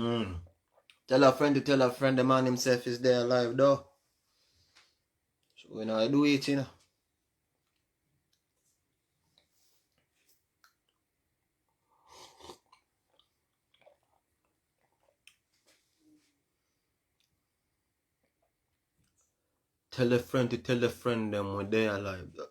Tell a friend to tell a friend the man himself is there alive though. So we know I do it, you know. Tell a friend to tell a friend them when they alive though.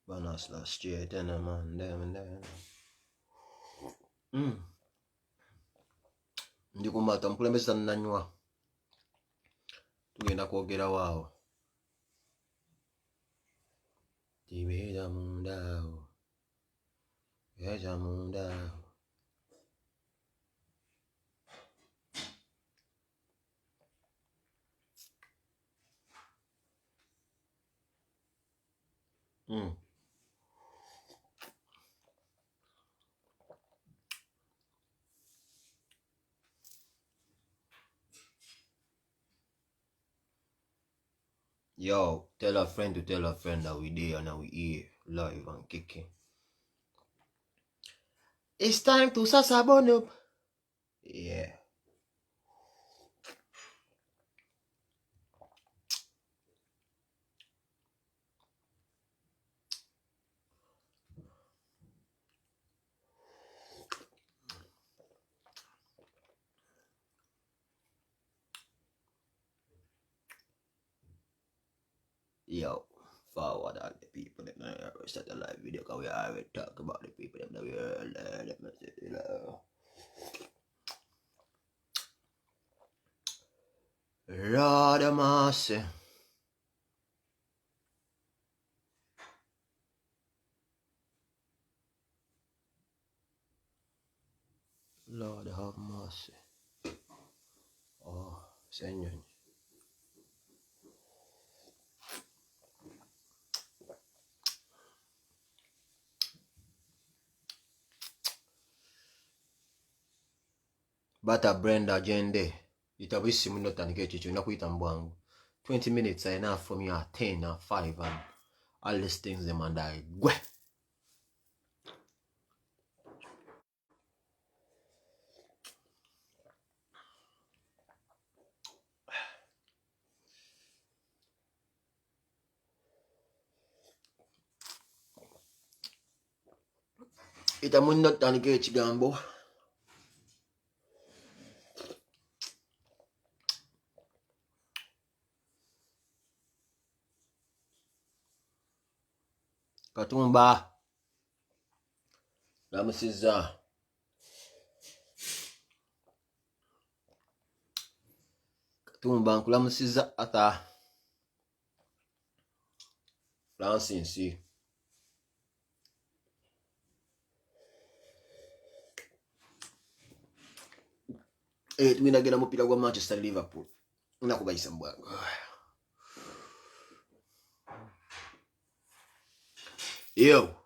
Banas last straight and man them and them. Ndikumata mkulembeza nnanywa. Tugenda kwogera waawo. Tibeera mundaawo. Yaja mundaawo. Yo, tell a friend to tell a friend that we there and we here, live and kicking. It's time to sasabon up. Yeah. Yo, forward all the people that I start a live video because we already talk about the people that we heard. Let me see. Lord of mercy. Lord have mercy. Oh, Senor. Bata Brenda Jende. Itabisi munotandike chicho nakuita mbwangu. 20 minutes are enough from you at 10 or 5 and all these things them and I gwe. Itamunotandike chigambo. Katumba Ramusiza Katumba Nkulamusiza ata Francis twinagenda mupira gwa Manchester Liverpool nakubayisa mbwangu. Yo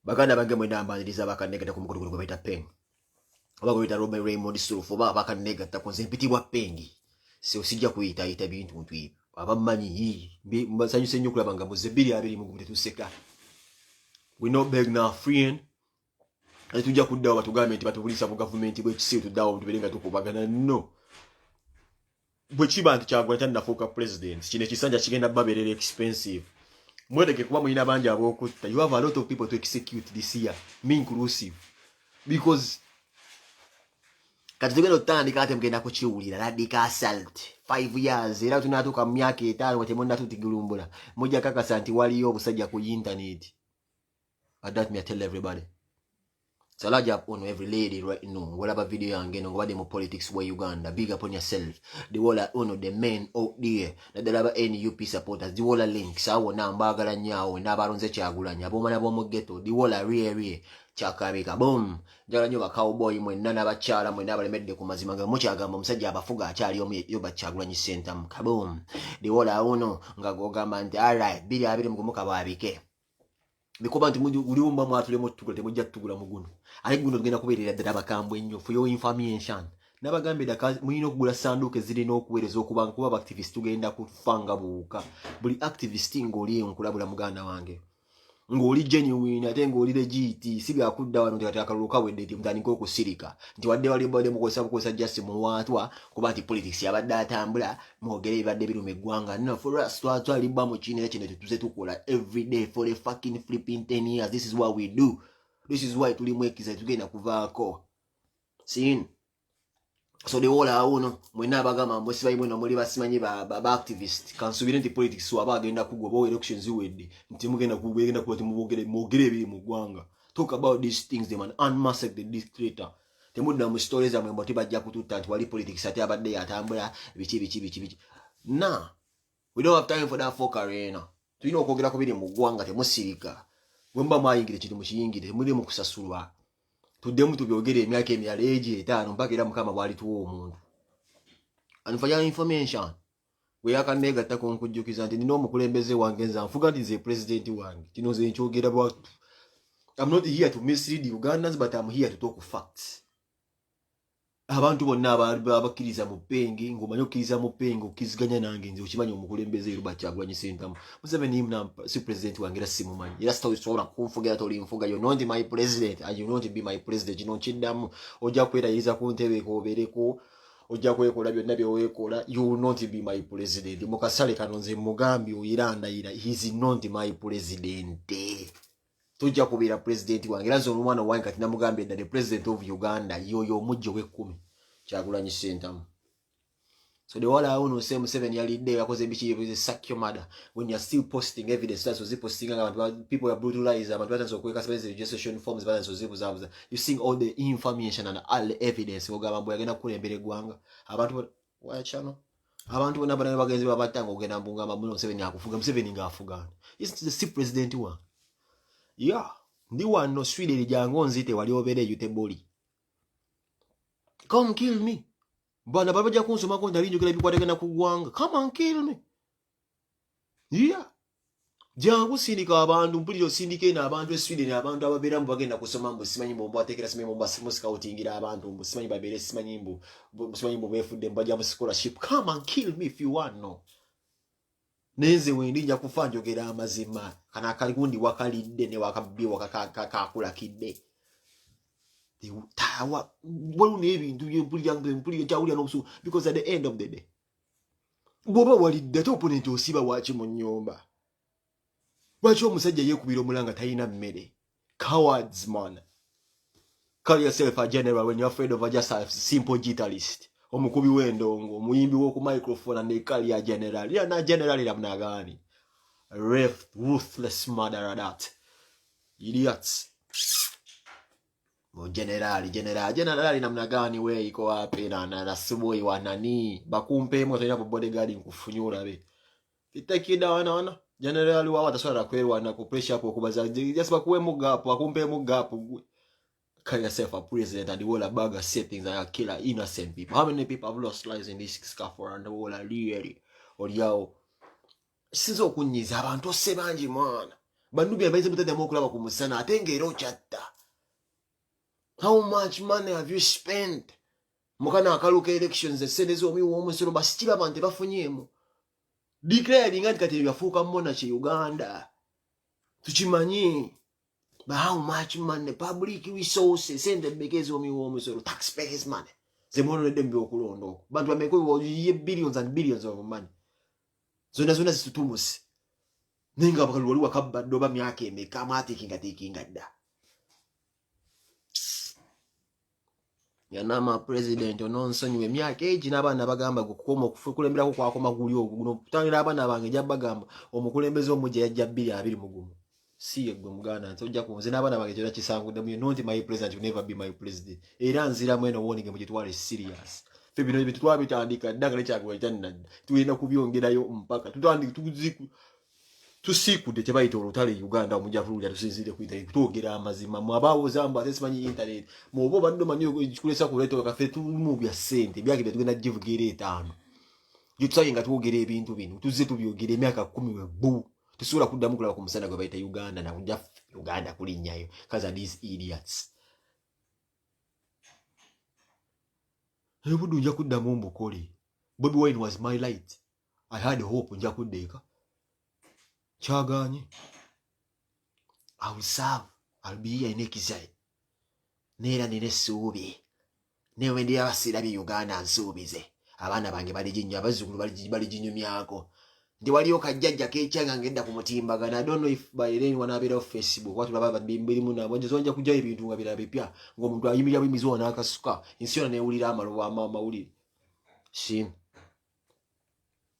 bakana bange mwenda mbaniriza bakanegata ku mukulu gwe bita Peng oba gwe bita Robert Raymond Sulfo ba bakanegata ku nzempitibwa Pengi se osijja kuyita ita bintu muntu ibi abamanyi mbasanyuse nnyo kulaba nga muzebiri abiri mu gumete tuseka. We not beg na friend tujja kuddawo batugambe nti batubulisa mu gavumenti bwe kisi tuddawo tuberenga tukubagana no bwe kiba nti Kyagulanyi tannafuuka president kino ekisanja kigenda baberera expensive. Mweteke kuba mulina bangi ab'okutta. You have a lot of people to execute this year, me inclusive. Because kati tugenda otandika ate mugenda kukiwulira radical assault 5 years era tunatuuka mu myaka 5 nga temunnatutigulumbula mujja kakasa nti waliyo obusajja ku internet. But that me I tell everybody. So large up on every lady right now. Whatever video you get, go them politics where Uganda. Big up on yourself. The whole of the men out there. That the laba NUP supporters. The whole links. I want na mbagala nyawo. Na baronze chagulanya. Boma na bomo ghetto. The whole re. Chakamika. Boom. Jala nyoba cowboy mwen nana bachala mwen naba lemedde ku mazima nga mukyagamba omusajja abafuga akyali yo bacyagulanyi center mu kaboom. The whole uno nga gogamba nti alright. Bili abiri mugumuka babike. Bikoba nti uliumba mwatule mutugula temujja tutugula muguno. Ale guno tugenda kubeerera ddala bakambwe ennyo for your information. Nabagambe daka muyina okugula sanduuke zirina okuweereza okubanga kuba activist tugenda kufanga buuka. Buli activist ng'oli nkulabula muganda wange. Ng'oli genuine ate ng'oli legit si byakudda wano nti akalulu kawedde nti mutandika okusirika. Nti wadde wali bade mukozesa just mu watwa kuba nti politics yabadde atambula mwogere ibadde biruma eggwanga. No, for us twalibba mu kinene kino tuze tukola every day for the fucking flipping 10 years. This is what we do. This is why tuli mwekiza tugenda kuvaako. Sin. So the whole uno mwena abagamba mbosi bayi mwena muri basimanyi ba activist kansubire nti politics waba agenda kugwa elections wedde nti mugenda kugenda kuba timubogere biri mu gwanga. Talk about these things them and unmask the dictator. Temudda mu stories amwe mboti bajja kututta nti wali politics ate abadde yatambula bichi. Nah, we don't have time for that fuck arena. Tulina okwogera ku biri mu gwanga temusirika. Wemba mayingire kiti mushiyingire muri mu kusasulwa. Tudemu tubyogere emyaka emirala eje 5 mpaka era mukama bwali tuwo omuntu. And for your information, we akanega tako nkujjukiza nti nino omukulembeze wange nza nfuga nti nze president wange. Kino nze nkyogera bwa I'm not here to mislead Ugandans, but I'm here to talk facts. Abantu bonna abakiriza mu pengi ngomanyo kiriza mu pengo kiziganya nange nze ukimanyi omukulembeze Robert Kyagulanyi Ssentamu. Museveni imna si president wange era simumanyi. Era sitawusobola kumfugira toli mfuga. You're not my president and you not be my president. Kino kiddamu ojja kwerayiza ku ntebe ko obereko ojja kwekola byonna byewekola. You will not be my president. Mukasale kano nze mugambi oyiranda ira. He is not my president. Tujja kubeera president wange era zo omwana wange kati namugambye the president of Uganda yoyo omujjo we10 Kyagulanyi Ssentamu. So the whole uno say Museveni yalidde yakoze bichi yebuze sack your mother when you're still posting evidence that's was posting abantu people are brutalized abantu batanzo kweka space registration forms batanzo zibuzabuza. You seeing all the information and all the evidence ogamba mbo yagenda kulembere gwanga abantu wa channel abantu bona bana bagenzi babatanga ogenda mbungamba muno Museveni akufuga Museveni ngaafuga. Is the president one. Yeah, ndi wano swide lijango nzite wali obere yuteboli. Come kill me. Bana babaja kunsoma ko ndalinjo kila bikwatagana kugwanga. Come and kill me. Yeah. Jangu sindika abantu mpuliro sindike na abantu eswide na abantu ababera mbagenda kusoma mbo simanyi mbo atekera simanyi mbo scoutingira abantu mbo simanyi babere simanyi mbo befudde mbaja mu scholarship. Come and kill me if you want no. Neze wendinja kufanjogera amazima kana kaligundi wakalidde ne wakabbi wakakakula kidde tawa wonu ebintu byempulya kyawulya n'obusu because at the end of the day bwoba walidde to opponent osiba wachi mu nnyumba lwaki omusajja yeekubira omulanga talina mmere cowards man. Call yourself a general when you're afraid of just a simple guitarist. Omukubi w'endongo omuyimbi w'oku microphone and ekali ya general ya na general ila mnagani ruthless murderer that idiots. Mo general namna gani we iko wapi na suboi wa nani bakumpe mo tena bodyguard nkufunyura be itakida wana general wa wataswara kwerwa na ku pressure ko kubaza just bakuwe mugapo akumpe mugapo. Call yourself a president and the whole bag of settings that kill innocent people. How many people have lost lives in this scaffold and the whole really or yao sizo kunyiza abantu sebanji man bandubi abayize mutete mokulaba kumusana atengero chatta. How much money have you spent mukana akaluka elections esenezo omi womusoro basitiba bante bafunyemo declaring anti kati yafuka mmona chi Uganda tuchimanyi. But how much money, public resources, send them because of me, taxpayers' money. The money them be okulondo. But we make billions and billions of money. So that's when it's too much. Ninga bakalu wakabba doba myake me kama taking da. Yanama president ononson we myake age n'abana bagamba gukoma okukulembera ko kwakoma guli oguno. Tangira abana bange jabagamba omukulembeze omuje yajja 2 mugumu. si gwe muganda tojja kunze n'abaana bange kyona kisangudde you not my president, you never be my president. Era nzira mweno warning mu gitwale serious. Fe bino bitu twabitandika ddanga lekyagwa itannadda tulina kubyongerayo mpaka tutandika tusikudde tebayita olutale Uganda omujavululya tusinzire ku internet twogera amazima mwabawo zamba tesimanyi internet mwobo baddo manyi kulesa kuleto kafe tulumu bya sente byake tugenda jivugira etano yutsaye nga twogera ebintu bino tuzze tubyogera emyaka 10 webu tusula kuddamu kulaba ku musana gwe bayita Uganda na kujja Uganda kulinnyayo kaza these idiots. Ebudu nja kuddamu mbukole. Bobi Wine was my light. I had hope nja kuddeeka. Chaganye. I will serve. I'll be here in Ekizai. Nera nine subi. Newe ndi abasirabi Uganda nsubize. Abaana bange bali jinnyo abazukulu bali jinnyo myako. Ndi wali okajjajja kekyanga ngenda ku mutimbagana. I don't know if by then wanabera off Facebook watu baba bimbiri muna bonje zonja kujja ebintu nga bira bipya ng'omuntu ayimirira bimizo n'akasuka insiyona neewulira amalobo amawulire shim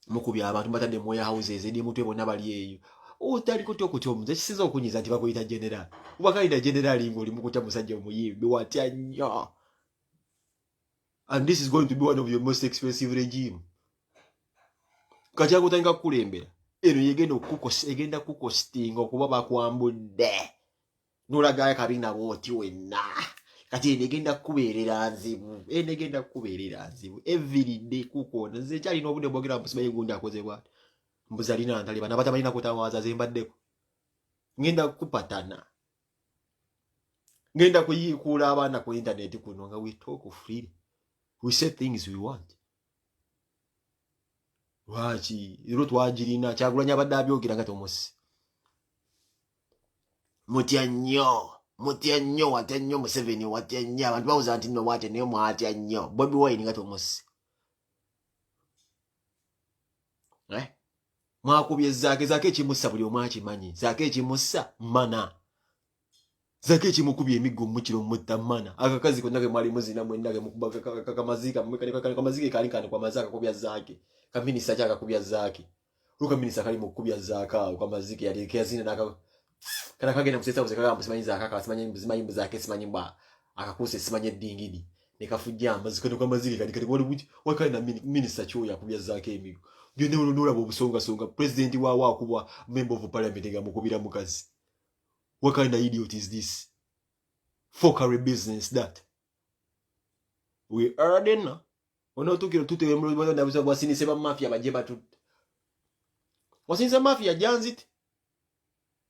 mukubya abantu batadde mu houses ndi mutwe bonna bali eyo otali kutyo kutyo omuze kisiza okunyiza nti bakuyita general ubakaida general ngoli mukutya musajja omuyimbi watya nnyo. And this is going to be one of your most expensive regime. Kajago tanga kulembera eno egenda kukostinga okuba bakwambudde nolagaya kabina boti wenna kati egenda kubeerera nzibu every day kukona nze kyali n'obudde bwogera mpusiba yegundi akoze bwati mbuzi alina ntaliba nabatamalina kutawaza zembaddeko ngenda kupatana ngenda kuyikuula abaana ku internet kuno nga we talk freely, we say things we want. Wachi iro twagirina kyagulanya badde abyogera nga tomusi mutya nnyo watya nnyo Museveni watya nnyo abantu bawuza nti nno watya naye mwatya nnyo Bobi Wine nga tomusi mwakubye zaake ekimussa buli omu akimanyi zaake ekimussa mana zaake ekimukubye emiggo mukiro mutta mana akakazi konna ke mwali muzina mwennage mukubaka kakamazika kali kwa mazaka kubya zaake kaminisa chaka kubya zake ruka minisa kali mukubya zaka kwa maziki yali kazina naka kana kagenda kusesa kuzeka msimanyi zaka kasimanyi mzimanyi zake simanyi mba akakuse simanye dingidi nikafujja amaziko kwa maziki kali wali buti wakana minisa cho ya kubya zake emigo ngene olondola bobusonga president wa kubwa member of parliament nga mukubira mukazi. What kind of idiot is this? Fuckery business that we earning now. Ono tukiro tute emro ndabuza bwasinise ba mafia baje batu. Wasinise mafia janzit.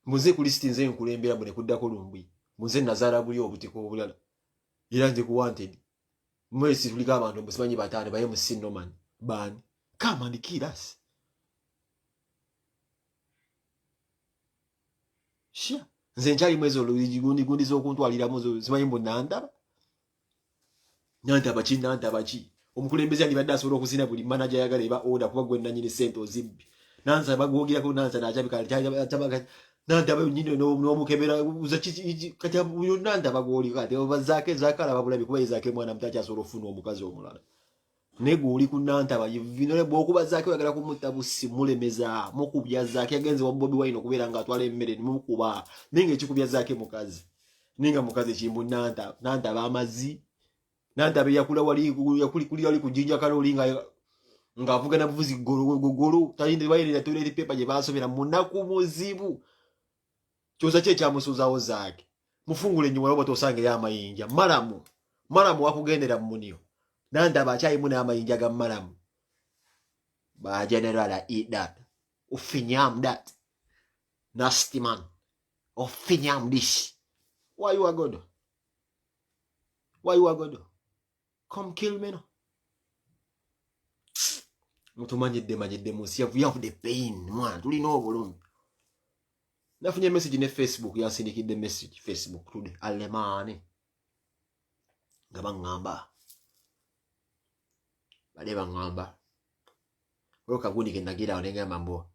Muze ku list nze nkulembera mbone kuddako lumbwi. Muze nazara buli obutiko obulala. Iranze ku wanted. Mwesi tulika abantu musimanyi batane baye musino man. Ban. Come and kill us. Shia. Nze nchali mwezo gundi zo kuntwalira muzo simanyi mbonanda. Nanta bachi. Omukulembeze alibadde asobola okuzina buli manager yagala eba order kuba gwe nanyini sente ozibbi nanza bagogera ko nanza najabika tabaga nanda nyine no mukebera uzachi kati uyo nanda bagoli kati bazake zakala babulabi kuba izake mwana mtacha asobola ofuna omukazi omulala nego uli kunanta bayivino bokuba zake yagala kumutabusi mulemeza mukubya zake agenze wa Bobi Wine okubera nga atwala emmere mukuba ninga ekikubya zake mukazi ninga mukazi chimbu nanda bamazi nanda be yakula wali kujinja kaloli nga avuga na buvuzi golo tayinde bayire na toilet paper je basobera munaku muzibu kyoza kye kyamusuzawo zake mufungule nyo wabo tosange ya mayinja maramu wakugendera munio nanda bachayi muna amayinja ga maramu ba general eat that ufinyam that nasty man ufinyam this why you are good come kill me no. Mutumanyidde musi you have the pain man tuli no bulumi. Nafunye message ne Facebook yansindikidde message Facebook today alemani ngabangamba bale bangamba roka gundi kendagira olenga mambo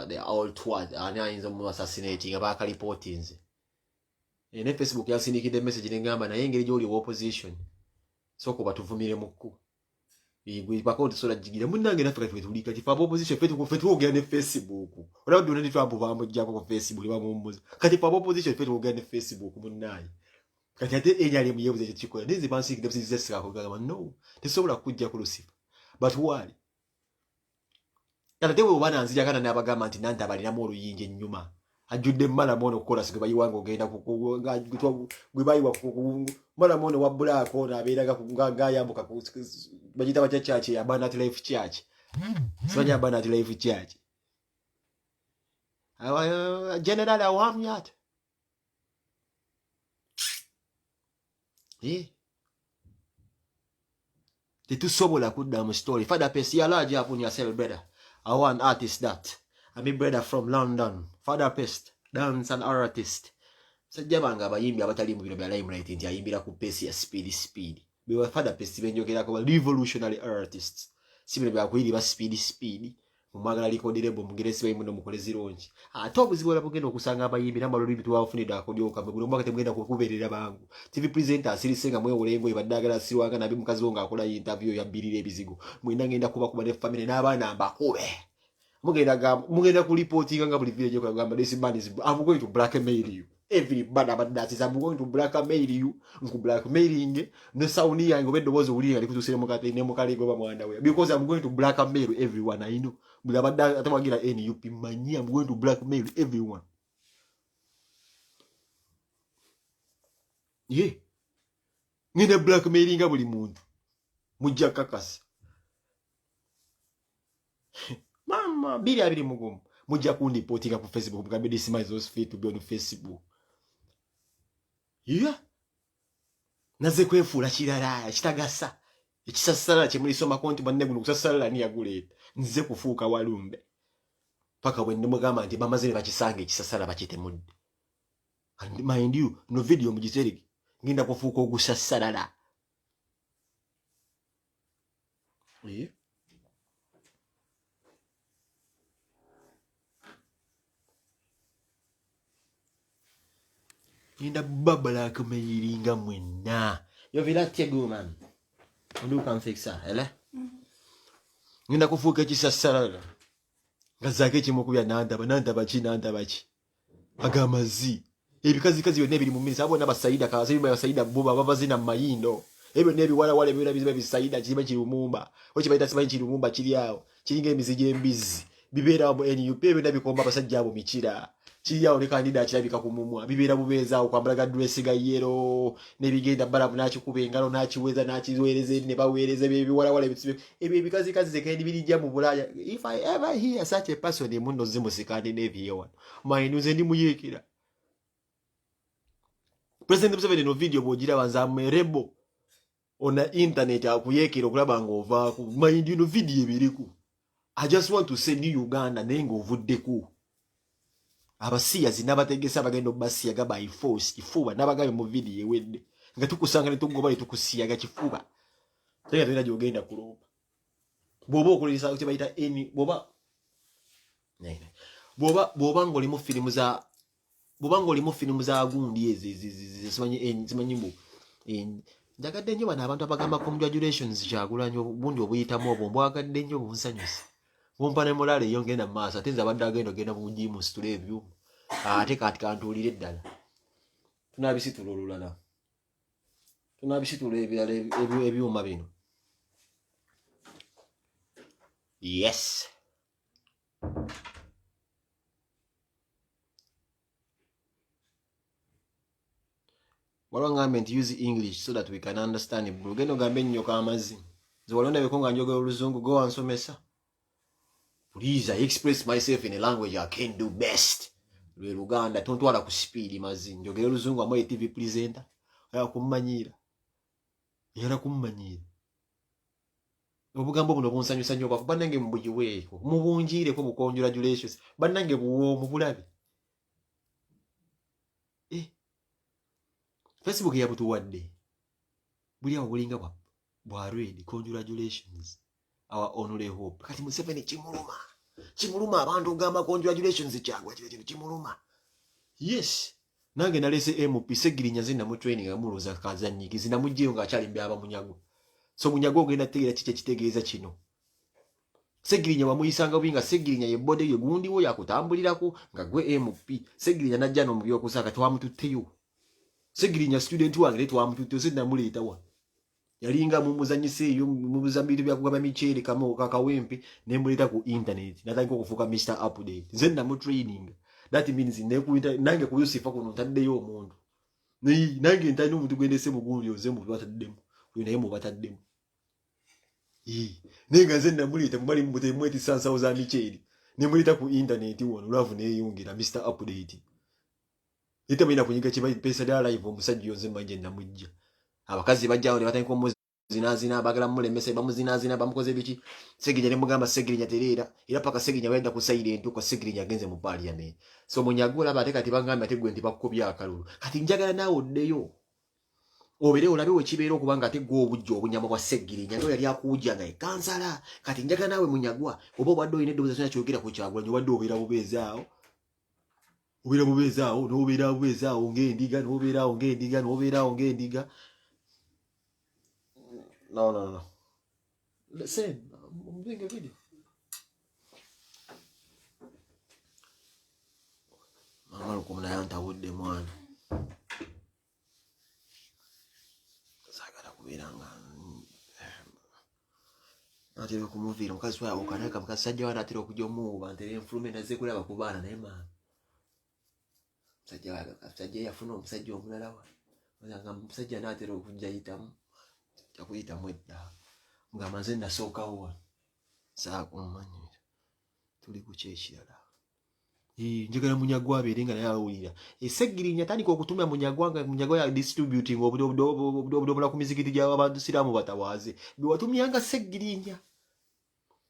the old twat ani ayinza mu assassinating abaka reportings ne Facebook yansindikidde message nengamba naye engeri joli opposition soko batuvumire mukku Gwe pakoti sola jigira munange nafe kati tulika tifa opposition fetu ogera ne Facebook. Ora ndo ndi twambo bamujjako ku Facebook bamumbuza. Kati pa opposition fetu ogera ne Facebook munnaye. Kati ate enyali muyebuze ekikola nizi bansi ngabisi zesika ko gama no. Tesobola kujja ku Lucifer. But why? Kana tewe bana nzija kana nabagamba nti nanta balina mu oluyinje nyuma. Ajudde mala mono kola siga bayiwango ogenda ku gwe bayiwa ku mala mono wa black ona abeeraga nga yambuka ku bajita bacha church ya Abundant Life Church. Sonya Abundant Life Church. General awamyat. Tetusobola kudda mu story. Father Pesi alaji upon yourself brother. I want artist that. I'm a brother from London. Father Pest, dance and artist. Sajabanga abayimbi abatali mu bino bya limelight nti ayimbira ku Pesi ya speed. Biwa Father Pest benjogera ko revolutionary artists. Sibino bya kuyiri ba speed. Mumagala likodire bo mugeresi bayimu no mukolezi ronji. Atobu zibola bugenda okusanga abayimbi namba lolimi tuwafunida akodyo kambe gulo mwaka temugenda kukuberera bangu. TV presenter asirisenga mwe olengo ibadagala siwanga nabi mukazi wonga akola interview ya birire ebizigo. Mwina ngenda kuba ne family n'abaana mbakube. Mugenda ku reporting nga buli village ko gamba this man is I'm going to blackmail you. Everybody about that is I'm going to blackmail you. Nku blackmailing no sound yange obeddo bozo uli ali kutusire mukate ne mukale go bamwanda we because I'm going to blackmail everyone I know. Bulabada atawagira NUP manyi I'm going to blackmail everyone. Yeah. Ngine blackmailing buli muntu. Mujja kakasi. Mama, bili abili mugumu. Mujja kundi potinga ku Facebook mugambe this man is fit to be on Facebook. Yeah. Naze kwefula kirala kitagasa. Ekisasala chemuli soma konti banne guno kusasala ni yaguleta. Nze kufuuka walumbe. Paka bwe ndimugamba nti bamazire bakisange ekisasala bakite mudde. And mind you, no video mujiteriki. Nginda kufuuka ogusasala. Yeah. Nginda babala kumeyiringa mwena. Yo vila tego man. Ndu kan fixa, ele? Nginda kufuuka ekisasala. Ngazake kimukubya nanda bachi. Agamazi. Ebikazi yone biri mu minsi abona basaida kazi basaida boba babazina mayindo. Ebyo nebi wala bira biziba bisaida kiba kirumumba. Ochi baita siba kirumumba kiri yawo. Kiringa emizije embizi. Bibera mu NUP ebyo nabikomba basajja abo mikira. Kiri yawo ne kandida kirabika kumumwa. Bibera bubeza okwambala dress ga yero nebigenda balabu nakikuba engalo nakiweza nakizoereze ne bawereze bebi wala bisibe. Ebyo bikazi zekendi birijja mu Bulaya. If I ever hear such a person emundo zimusikande nevi yewa. Mainuze ndi muyekira. President Museveni no video bojira banza merebo ona internet akuyekira okulaba ngova ku mind you no video ebiriku. I just want to send you Uganda nengo ovuddeku. Abasiya zinabategesa bagendo basiyaga by force kifuba nabagabe mu video ewedde. Nga tukusanga ne tugoba tukusiyaga kifuba. Tega jogenda kuloba. Bobo okulisa kye bayita eni boba. Nene. Boba ngoli mu filimu za Bubango limo filimu za gundi ezi simanyi mbu njagadde nnyo bano abantu abagamba congratulations kyagulanyo obundi obuyitamu obwo mbwagadde nnyo bunsanyusa bumpa ne mulale yo ngenda mu maaso ate nze abadde agenda mu jimu situle ebyuma ate kati kantuulire ddala tunabisitula olulala tunabisitula ebirala ebyuma bino yes. Wala ngambe nti use English so that we can understand it. Bugendo ngambe nnyo kamazi. Zwalonda bekonga njoga oluzungu go ansomesa. Please, I express myself in a language I can do best. Lwe Luganda tontwala ku speed mazi. Njogera oluzungu amoye TV presenter. Aya kumanyira. Yala kumanyira. Obugambo buno bunsanyusa nnyo bako banange mubujiweeko. Mubunjire ko congratulations. Banange buwo mubulabi. Facebook ya butuwadde. Buli awo bulinga bwa read congratulations. Our only hope. Kati Museveni kimuluma. Kimuluma abantu gamba congratulations kyagwa kimuluma. Yes. Nange nalese MP segirinya zina mu training amuloza kazannyiki zina mujjeyo nga akyali mbyaba munyago. so munyago genda tegera chiche kitegeeza kino Segirinya wamuyisanga winga Segirinya ye bode yo gundi wo yakutambulirako nga gwe MP Segirinya najja no mubyo kusaka twamututteyo Segirinya student wange twamututteyo sinna muleta wa yalinga mumuzanyise yo mubuzambiri bya kugaba michele kama kakawempe ne muleta ku internet nataka kufuka Mr Update zenna mu training that means ne ku nange kuyusifa kuno taddeyo omuntu nange ntani omuntu gwendese mugundi oze mu bataddemu kuno yemu bataddemu nenga zenna muleta mubali mubute mweti sansa za michele ne muleta ku internet wono love ne yungira Mr Update itamina kunyiga kiba pesa da live omusajja yonze manje namujja abakazi bajjawo ne batandika omuzinaazina abagala mulemese bamuzinaazina bamukoze biki Segirinya ne mugamba Segirinya terera era paka Segirinya wenda ku silent ko Segirinya agenze mu parliament so munyagula bateka tibangamba tegwe ntibakubya akalulu kati njagala nawe oddeyo obere olabe wekibeera okubanga ate gwo obujjo obunyama bwa Segirinya ndo yali akuja nga ekansala kati njagala nawe munyagwa obo baddo ine dobuza sina kyogera ku Kyagulanyi wadde obera bubezaawo n'obera bubezaawo ng'endiga n'oberawo ng'endiga No. Listen, I'm doing a video. Mama lukumuna yanta wudde mwana. Sagala kubiranga. Atero kumuvira mukazi wawe okanaka mukasajja wana atero kujja omuba ntere enfulume naze kulaba kubaana naye mama. Musajja yafuna omusajja omulala wa. Nga musajja n'atero okujja yitamu. Yakuyita mwedda nga manze nasookawo saakumanyira tuli ku kyekirala njagala munyagwa abeere nga naye awulira Segirinya tandika okutumya munyagwa nga munyagwa ya distributing obudobola ku mizikiti gy'abantu siraamu batawaaze bewatumyanga Segirinya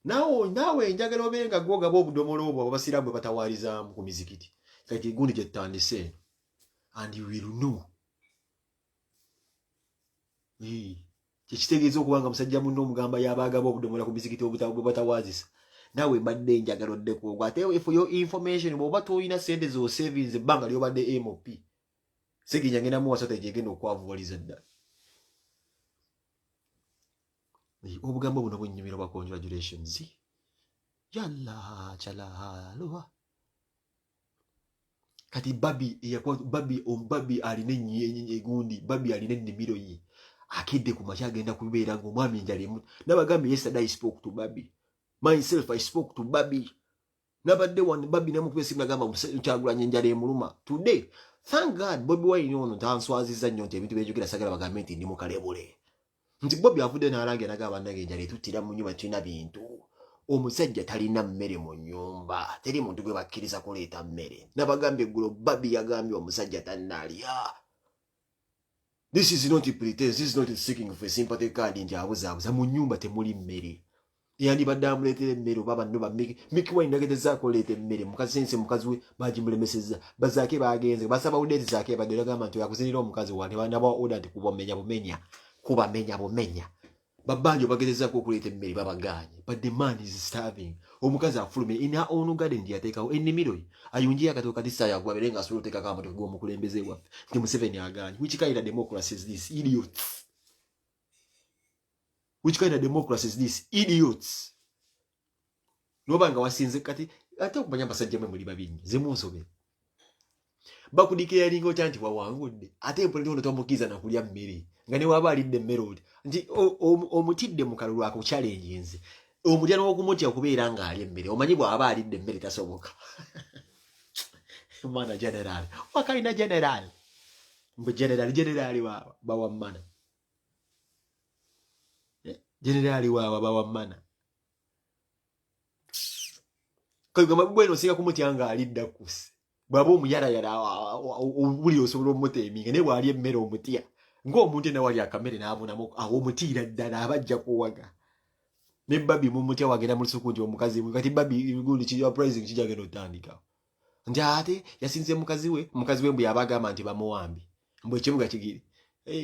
naawe njagala obeere nga gwogaba obudomola obwo abasiraamu batawaalizaamu ku mizikiti kati gundi gye tutandise and you will know kitegeeza okubanga musajja munno omugamba yabaagaba obudomola ku mizikiti obutawaazisa naawe mbadde njagala oddeko ogwo ate for your information bw'oba toyina sente zo savings ebbanga lyobadde MOP Segirinya ngenda muwasa tegegenda okwavuwaliza ddala obugambo buno bunnyumira bwa congratulations yalla kyalaluwa kati babi alina egundi babi alina ennimiro ye akidde ku makya agenda kubeera ng'omwami njalimu nabagambe yesterday I spoke to Babi myself I spoke to Babi nabadde wano Babi namukubye simu nagamba Kyagulanyi njala emuluma today thank God Bobi Wine ono tanswaziza nnyo nti ebintu by'enjogera sagala bagambe nti ndi mukalebule nti Bobi avudde n'alange nagamba nange njala etuttira mu nnyumba tulina bintu omusajja talina mmere mu nnyumba teri muntu gwe bakkiriza kuleeta mmere nabagambe eggulo Babi yagambye omusajja tannaalya. This is not a pretense, this is not a seeking for a sympathy card nti abuzaabuza mu nnyumba temuli mmere yandibadde amuleetera emmere oba banno Mickey Wine nagezezaako oleeta emmere mukasense mukazi we bagimulemesezza bazaake bagenze basaba udeeti zaake badde bagamba nti yakuzinira omukazi wa nebanabawa order nti kubamenya bumenya babbanjo bagezezaako okuleeta emmere babaganye but the man is starving omukazi afulume in her own garden yateekawo ennimiro ye ayungiye akatoka kati saa yagwabere nga asobola oteekako amatooke g'omukulembeze waffe nti Museveni aganye which kind of democracy is this idiots nobanga wasinze kati ate okumanya basajja mwe muli babinyi zemunsobe bakudikira yalinga otya nti wawangudde ate empoliti ono tomukiza nakulya mmere nga ne waba alidde emmere oti nti omutidde mu kalulu ako challenge nze omutya n'okumutya okubeera ng'alya emmere omanyi bw'aba alidde emmere tasoboka mana general wakalina general mbe generali bawammana generali wawa bawammana kagamba bweno singa kumutya ng'alidda kusi bwaba omuyalayala buli osobola omuteeminga naye bw'alya emmere omutya ng'omuntu nawali akamere n'abonamu awo omutiira ddala abajja kuwaga ne Babi mumutya wagenda mu lusuku nti omukazi we kati Babi gundi kijja pricing kijagenda otandika nti ate yasinze mukazi we mbwe yabagamba nti bamuwambi mbwe ekibuga kigiri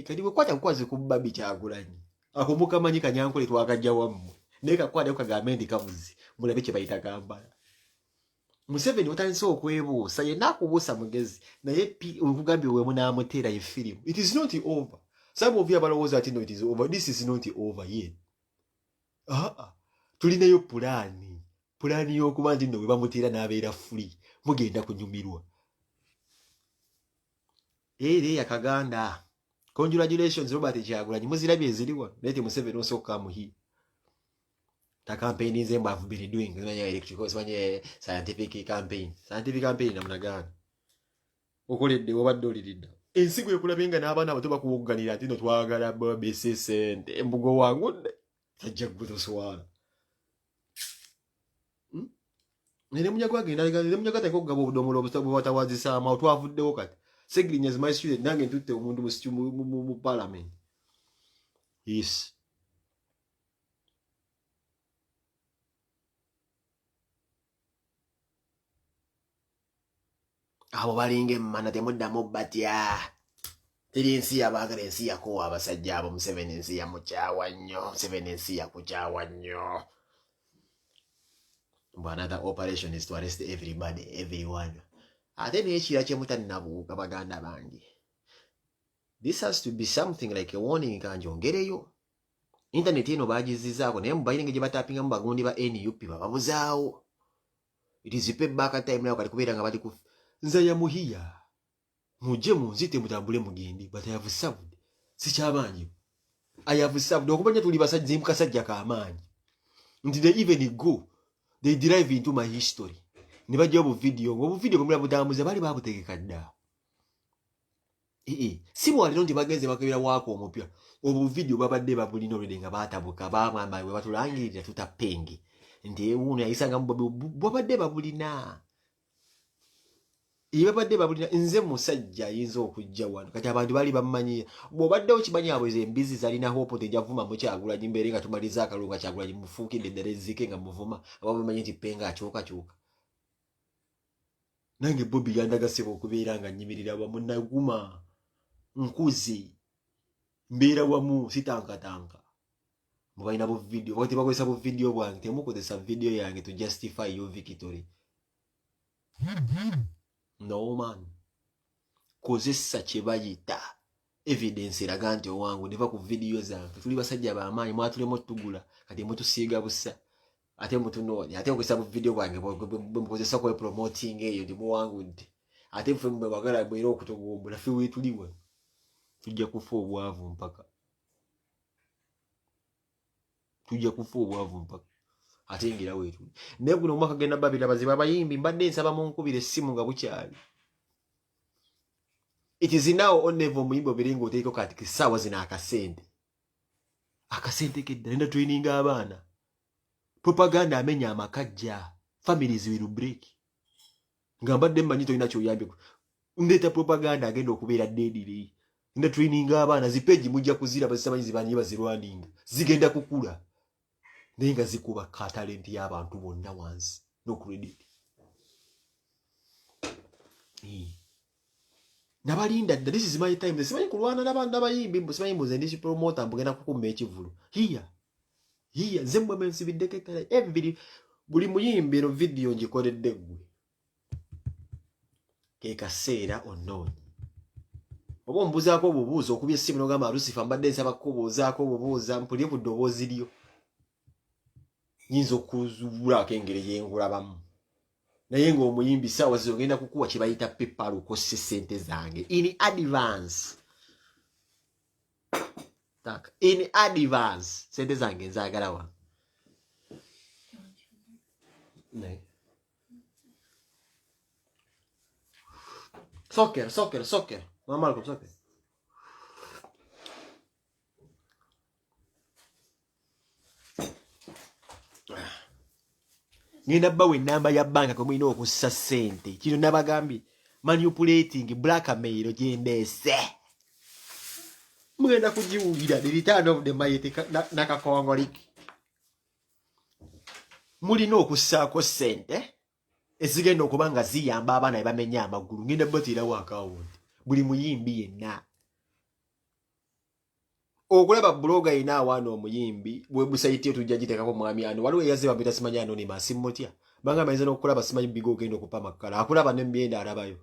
kati bwe kwata kukwazi ku Babi Kyagulanyi ako mukamanyi kanyankole twakajja wammwe naye kakwata kagambe ndi kabuzi mulabe kye bayita Kampala Museveni otandise okwebuusa yenna akubuusa mugezi naye okugambye we munaamuteera efirimu it is not over Some of you balowooza ati no it is over. This is not over yet. Tulinayo pulaani y'okuba nti nno bwe bamutiira n'abeera free mugenda kunyumirwa. Era Kaganda, congratulations Robert Kyagulanyi, muzirabye eziriwa naye Museveni osooka muhi. The campaign is I've been doing electrical scientific campaign namna gani okoledde obadde oliridda ensigo ekulabenga n'abaana abato bakuwogganira ati no twagala babese sente embugo wangu tajja gutoswala nene munyago agenda nene munyago atakogaba obudomolo obutawazisa ama twavuddewo kati Segrinya is my student nange ntutte omundu mu parliament. Yes. Abo balinge mana temuddamu batya. Teri ensi yabaagala ensi yakowa abasajja abo Museveni ensi yamukyawa nnyo. Museveni ensi yakukyawa nnyo. Another operation is to arrest everybody, everyone. Ate n'ekira kyemutannabugga baganda bange. This has to be something like a warning kanjongereyo. Internet eno bagizizaako naye mubayinenge gye batapinga mu bagundi ba NUP bababuzaawo. It is payback time now kali kubeera nga bali ku nze ya muhiya. Mujje munzite mutambule mugende but I have served. Sikyamanyi. I have served. Okubanya tuli basajja mukasajja kaamaanyi. Nti they even go. They drive into my history. Nibajja obu video bwe mutambuza bali babutegeka dda. Si mwaliro nti bagenze bakabira wako omupya. Obu video babadde babulina olwedde nga batabuka bamwamba we batulangirira tutapenge. Nti uno yayisanga babadde babulina. Babadde babulina nze musajja ayinza okujja wano. Kati abantu bali bamanyi bw'obadde okimanyi abweze embizi zalina hope tejavuma mu Kyagulanyi mbere nga tumaliza akalunga Kyagulanyi mufuukidde ddala ezzike nga muvuma abamanyi nti penga akyuka. Nange Bobby yandagaseba okubeera nga nyimirira wamu naguma nkuzi mbeera wamu sitankatanka mubalina bu video bwati bakozesa bu video bwange temukozesa video yange to justify your victory. No man, kozesa kye bayita evidence eraga nti owangu neva ku video zange tuli basajja b'amaanyi mwatulemu tugula kati mutusiiga busa ate mutunoonya ate okozesa bu video bwange mukozesa ku promoting eyo ndi muwangu nti ate mfe mbe bagala bwera okutugumbula ffe weetuliwe tujja kufa obwavu mpaka ate ngira weetuli naye guno omwaka genda babira baziba abayimbi mbadde nsaba munkubira essimu nga bukyali. It is now on level muyimbi obiringa oteeko kati kisaawa zina akasente kedda nenda training abaana propaganda amenya amakajja families will break nga mbadde mmanyi tolina kyoyambye ndeeta propaganda agenda okubeera deadly nenda training abaana zipeji mujja kuzira bazisamanyi zibanyi bazirwaninga zigenda kukula naye nga zikuba ka talent y'abantu bonna wansi no credit. Nabalinda this is my time simanyi kulwana n'abantu abayimbi simanyi mbuze ndi promoter mbugenda kukumba ekivulu here nze mmwe nsibidde kale every buli muyimbi no video ngikoledde gwe ke kaseera onoonyi oba ombuzaako obubuuza okubya essimu n'ogamba Lucifer mbadde nsaba kubuuzaako obubuuza mpulye ku ddoboozi lyo nyinza okuzuulaako engeri yengulabamu naye ng'omuyimbi saawa zizogenda kukuwa kye bayita PayPal okosse ssente zange in advance ssente zange nzaagala wa soccer Malcolm soccer ngenda bawe namba ya banka kwe mulina okussa ssente kino nabagambye manipulating blackmail gyendese mugenda kugiwulira the return of the mighty nakakongoliki mulina okussaako ssente ezigenda okuba nga ziyamba abaana bamenya amagulu ngenda batirawo akawunti buli muyimbi yenna okulaba bloga ina awaana omuyimbi website yetu tujja giteekako mwami ano waliwo eyaze bambita simanyi anonymous simutya banga mayinza n'okulaba simanyi bigo ogenda okupa makala akulaba n'emyenda alabayo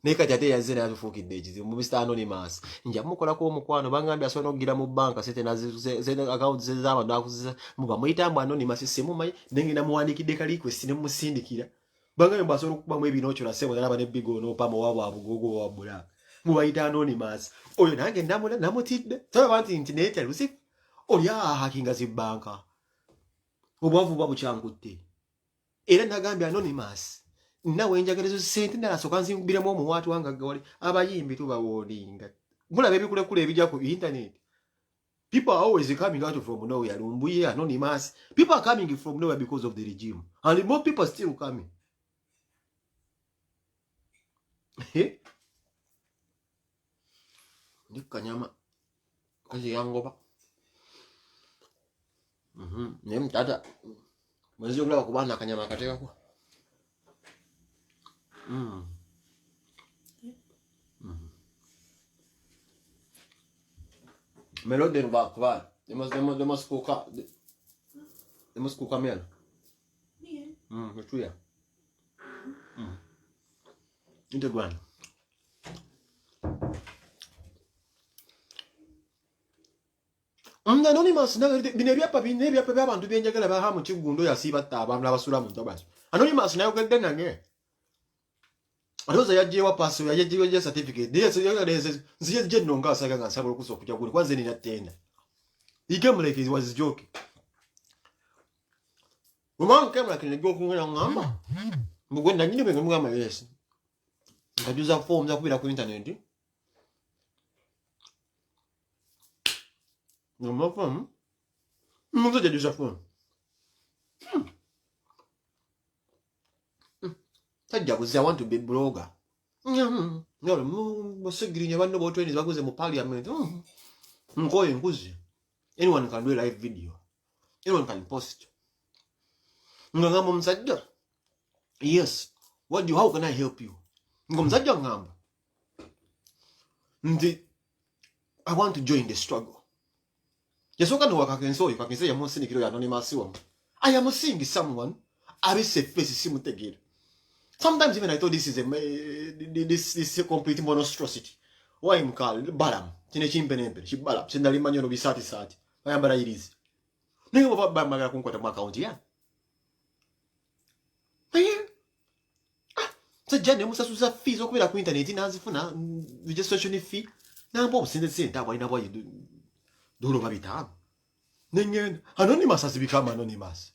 Nekati ate yazze n'atufuukidde ekizibu Mr. Anonymous nja mukolako omukwano bangambye asobola okugira mu banka sente account z'abantu n'akuzisa muba muyitambu Anonymous simumanyi nengenda muwandiikidde ka request ne musindikira bangambye bw'asobola okukubamu ebinoocola ssebo nalaba ne bigono pama wabwa bugogo wa bula mubayita Anonymous oyo nange namutidde tolaba nti naye talusifu oli ahakinga zibbanka obwavu bwa bukyankutte era nagambye Anonymous nawe njagalezo sente ndalasoka nzimbiremu omuwaatu wanga gawali abayimbi tubawolinga mulaba ebikulekule ebijja ku internet. People are always coming out from nowhere. Lumbuye Anonymous. People are coming from nowhere because of the regime. And more people still coming. Ndi kanyama kazi yangoba. Ne mtata. Mwezi ngula kubana kanyama kateka kwa. Melody va kvar. Det måste koka. Det måste koka mel. Det tror jag. Inte grann. Anonymous binebya pa abantu byenjagala baha mu kigundo yasiba abantu abasula mu ntabasi. Anonymous nayo gende nange. Adoza yajewa paso yajewa certificate. Nziye jenno nga asaka nga nsabula okuso kujja guli kwanze nina tenda. Igame like it was joke. Mama kama kile joke ngana ngamba. Mugwenda nyine benge mugamba yes. Ngajuza form za kubira ku internet. Ngamba form. Muzo jajuza form. I want to be blogger. No, musegirinya banno bo trainers baguze mu parliament. Ngoye nguzi. Anyone can do a live video. Anyone can post. Ngamba msajja. Yes. How can I help you? Ngomsajja ngamba. I want to join the struggle. Yesoka no wakakenso kakense ya monsini kilo ya Anonymous wa. I am seeing someone abese face simutegera. Sometimes even I thought this is this complete monstrosity. Why am called Balam? Tine chimpenempe, she Balam, sendali manyo no bisati sati. I am Barairis. Ningo ba magara kunkwata mu account ya. Sajjane musasuza fees okubera ku internet nazifuna registration fee. Nambo sente abo ina boy duro babita. Nengenda Anonymous has become Anonymous.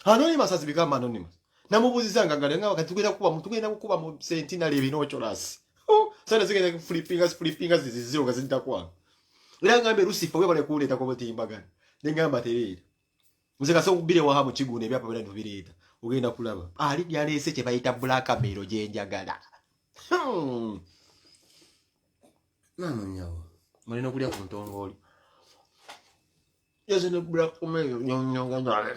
Anonymous has become Anonymous. Namubuzizanga ngalenga wakati tugenda kukuba mu centenary ebinocholas. Sana zigenda flipping ziziro gazinta kwa. Era ngambe Lucifer we bale kuleta ko batimbagana. Nengamba terera. Muzeka so kubire wa hamu kigune byapa bale ndubireta. Ugenda kulaba. Ali yalese kye bayita black mirror je njagala. Mama nyawo. Mulina kulya ku ntongoli. Yazene black mirror nyonganga.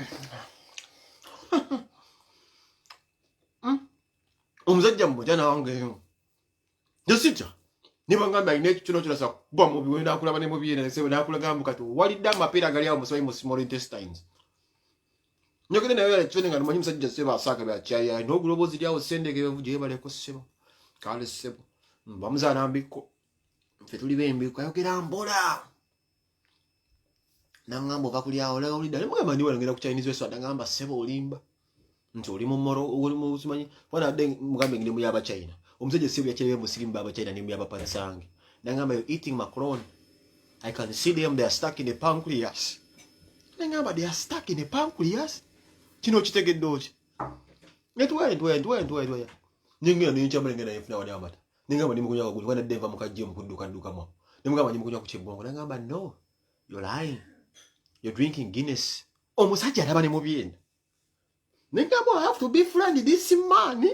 Umuzajja mujana wange Desita nibangamba ine kino kirasa kuba mu biwenda akulaba ne mu biyene sebe nakulaga mukatu walidda amapira gali awo muswayi mu small intestines nyogere nayo ya chone ngano manyi musajja sebe asaka bya chaya no globozi lyawo sendege bevuje bale ko sebo kale sebo bamuzana mbiko mfe tuli bembi kayogera mbola nangambo kakulyawo la ulidda nemugamba ndi walengera ku Chinese weswa ngamba sebo olimba nti oli mu moro oli mu usimanyi wana de mugambe ngine mu yaba China omuseje sebo yakyebe muslim baba China ni mu yaba pansange nangamba you eating macaron I can see them, they are stuck in the pancreas nangamba they are stuck in the pancreas kino kitegedde oki netwe ninga nincha mlengena ifuna wadi amata ningamba nimukunya kugulu wana denva mukajje mukuduka mo nimugamba nimukunya ku kibongo nangamba no you're lying, you're drinking Guinness omusajja alabane mu byenda ningamba I have to be friend this man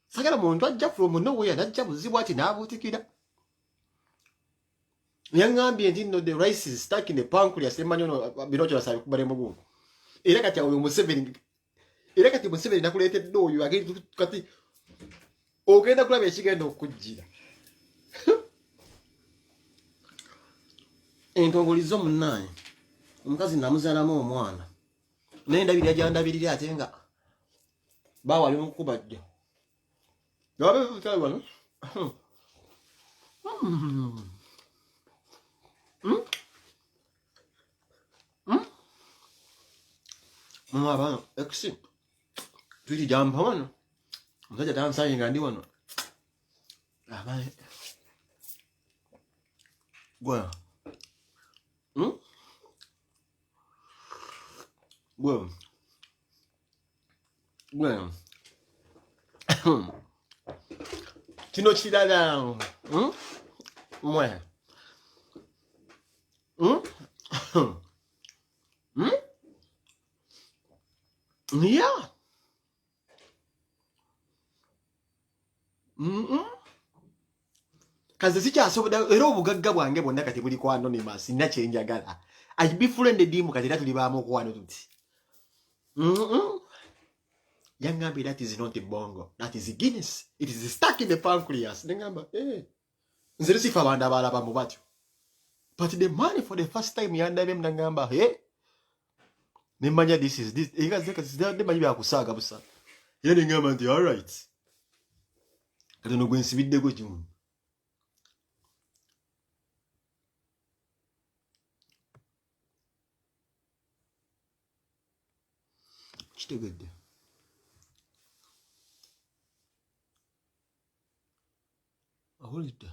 sagala muntu ajja from nowhere najja buzibu ati nabutikira yangambye nti no the rice is stuck in the pancreas emanyono binocho sabe kubale mugu era kati awo Museveni nakuletedde oyo agenda kati ogenda kulaba ekigenda okujjira entongolizo munnaye omukazi namuzaalamu omwana naye ndabirira gyandabirira ate nga baawali mukubajja Vabbè, sai quando? Mm. Mm? Mm? Mama bana, eksi. Tuiti jampa wano. Msaja tansa ingandi wano. Abane. Gwa. Mm? Gwa. Gwa. Kino kirala. Mm? Mwe. Mm? Mm? Yeah. Mm-mm. Kaze sikyasobola era obugagga bwange bwonna kati buli kwa anonymous sina kyenjagala. I be friended dimu kati era tuli baamu kwano tuti. Yangambye that is not a bongo. That is a Guinness. It is stuck in the pancreas. Nengamba, nze lusifa abantu abalaba mu batyo. But the money for the first time yandabye nangamba, nemanya this. Ega manyi byakusaaga busa. Era nengamba nti all right. Kati no gwe nsibiddeko kimu. Kitegedde. Ahulidde.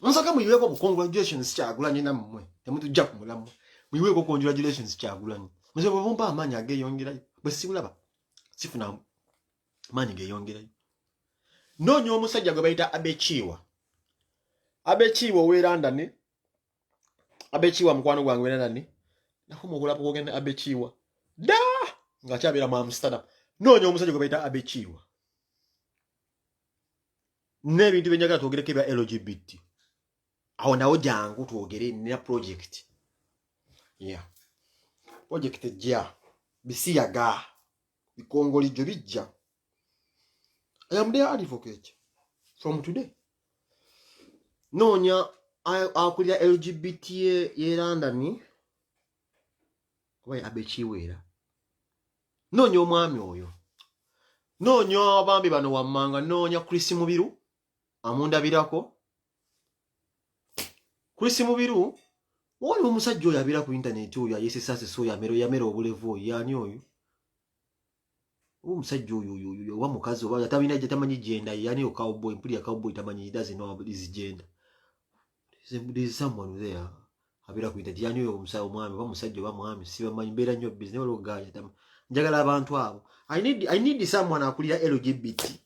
Nsaka muyiweko congratulations Kyagulanyi nammwe. Temutujja ku mulamu. Muyiweko congratulations Kyagulanyi. Muze bwe bumpa amaanyi ageeyongerayo. Bwe sibulaba. Sifuna maanyi geeyongerayo. Noonya omusajja gwe bayita Abekiiwa. Abekiiwa ow'Erandani. Abekiiwa mukwano gwange w'Erandani. Nako mugulapo kugenda Abekiiwa. Da! Nga kyabeera mu Amsterdam. Noonya omusajja gwe bayita Abekiiwa. N'ebintu bye njagala twogereko ebya LGBT. Awo nawo jangu twogere nina project. Yeah. Project ejja. Bisiyaga. Bikongolijo bijja. I am their advocate. From today. Noonya akulira LGBT y'Erandani. Oba Abekiiwa era. Noonya omwami oyo. Noonya abambi bano wammanga. Noonya Chris Mubiru. Amundabirako. Chris Mubiru. Wali omusajja oyo abira ku internet oyo ayesesase so yamera obulevu oyo yani oyo. Omusajja oyo oba mukazi oba atabina tamanyi gender yani o cowboy mpuli ya cowboy tamanyi he doesn't know his gender. There's someone there abira ku internet yani oyo omusajja omwami oba musajja oba mwami sibamanyi mbera nnyo business wali ogaya tamanyi. Njagala abantu abo. I need someone akulira LGBT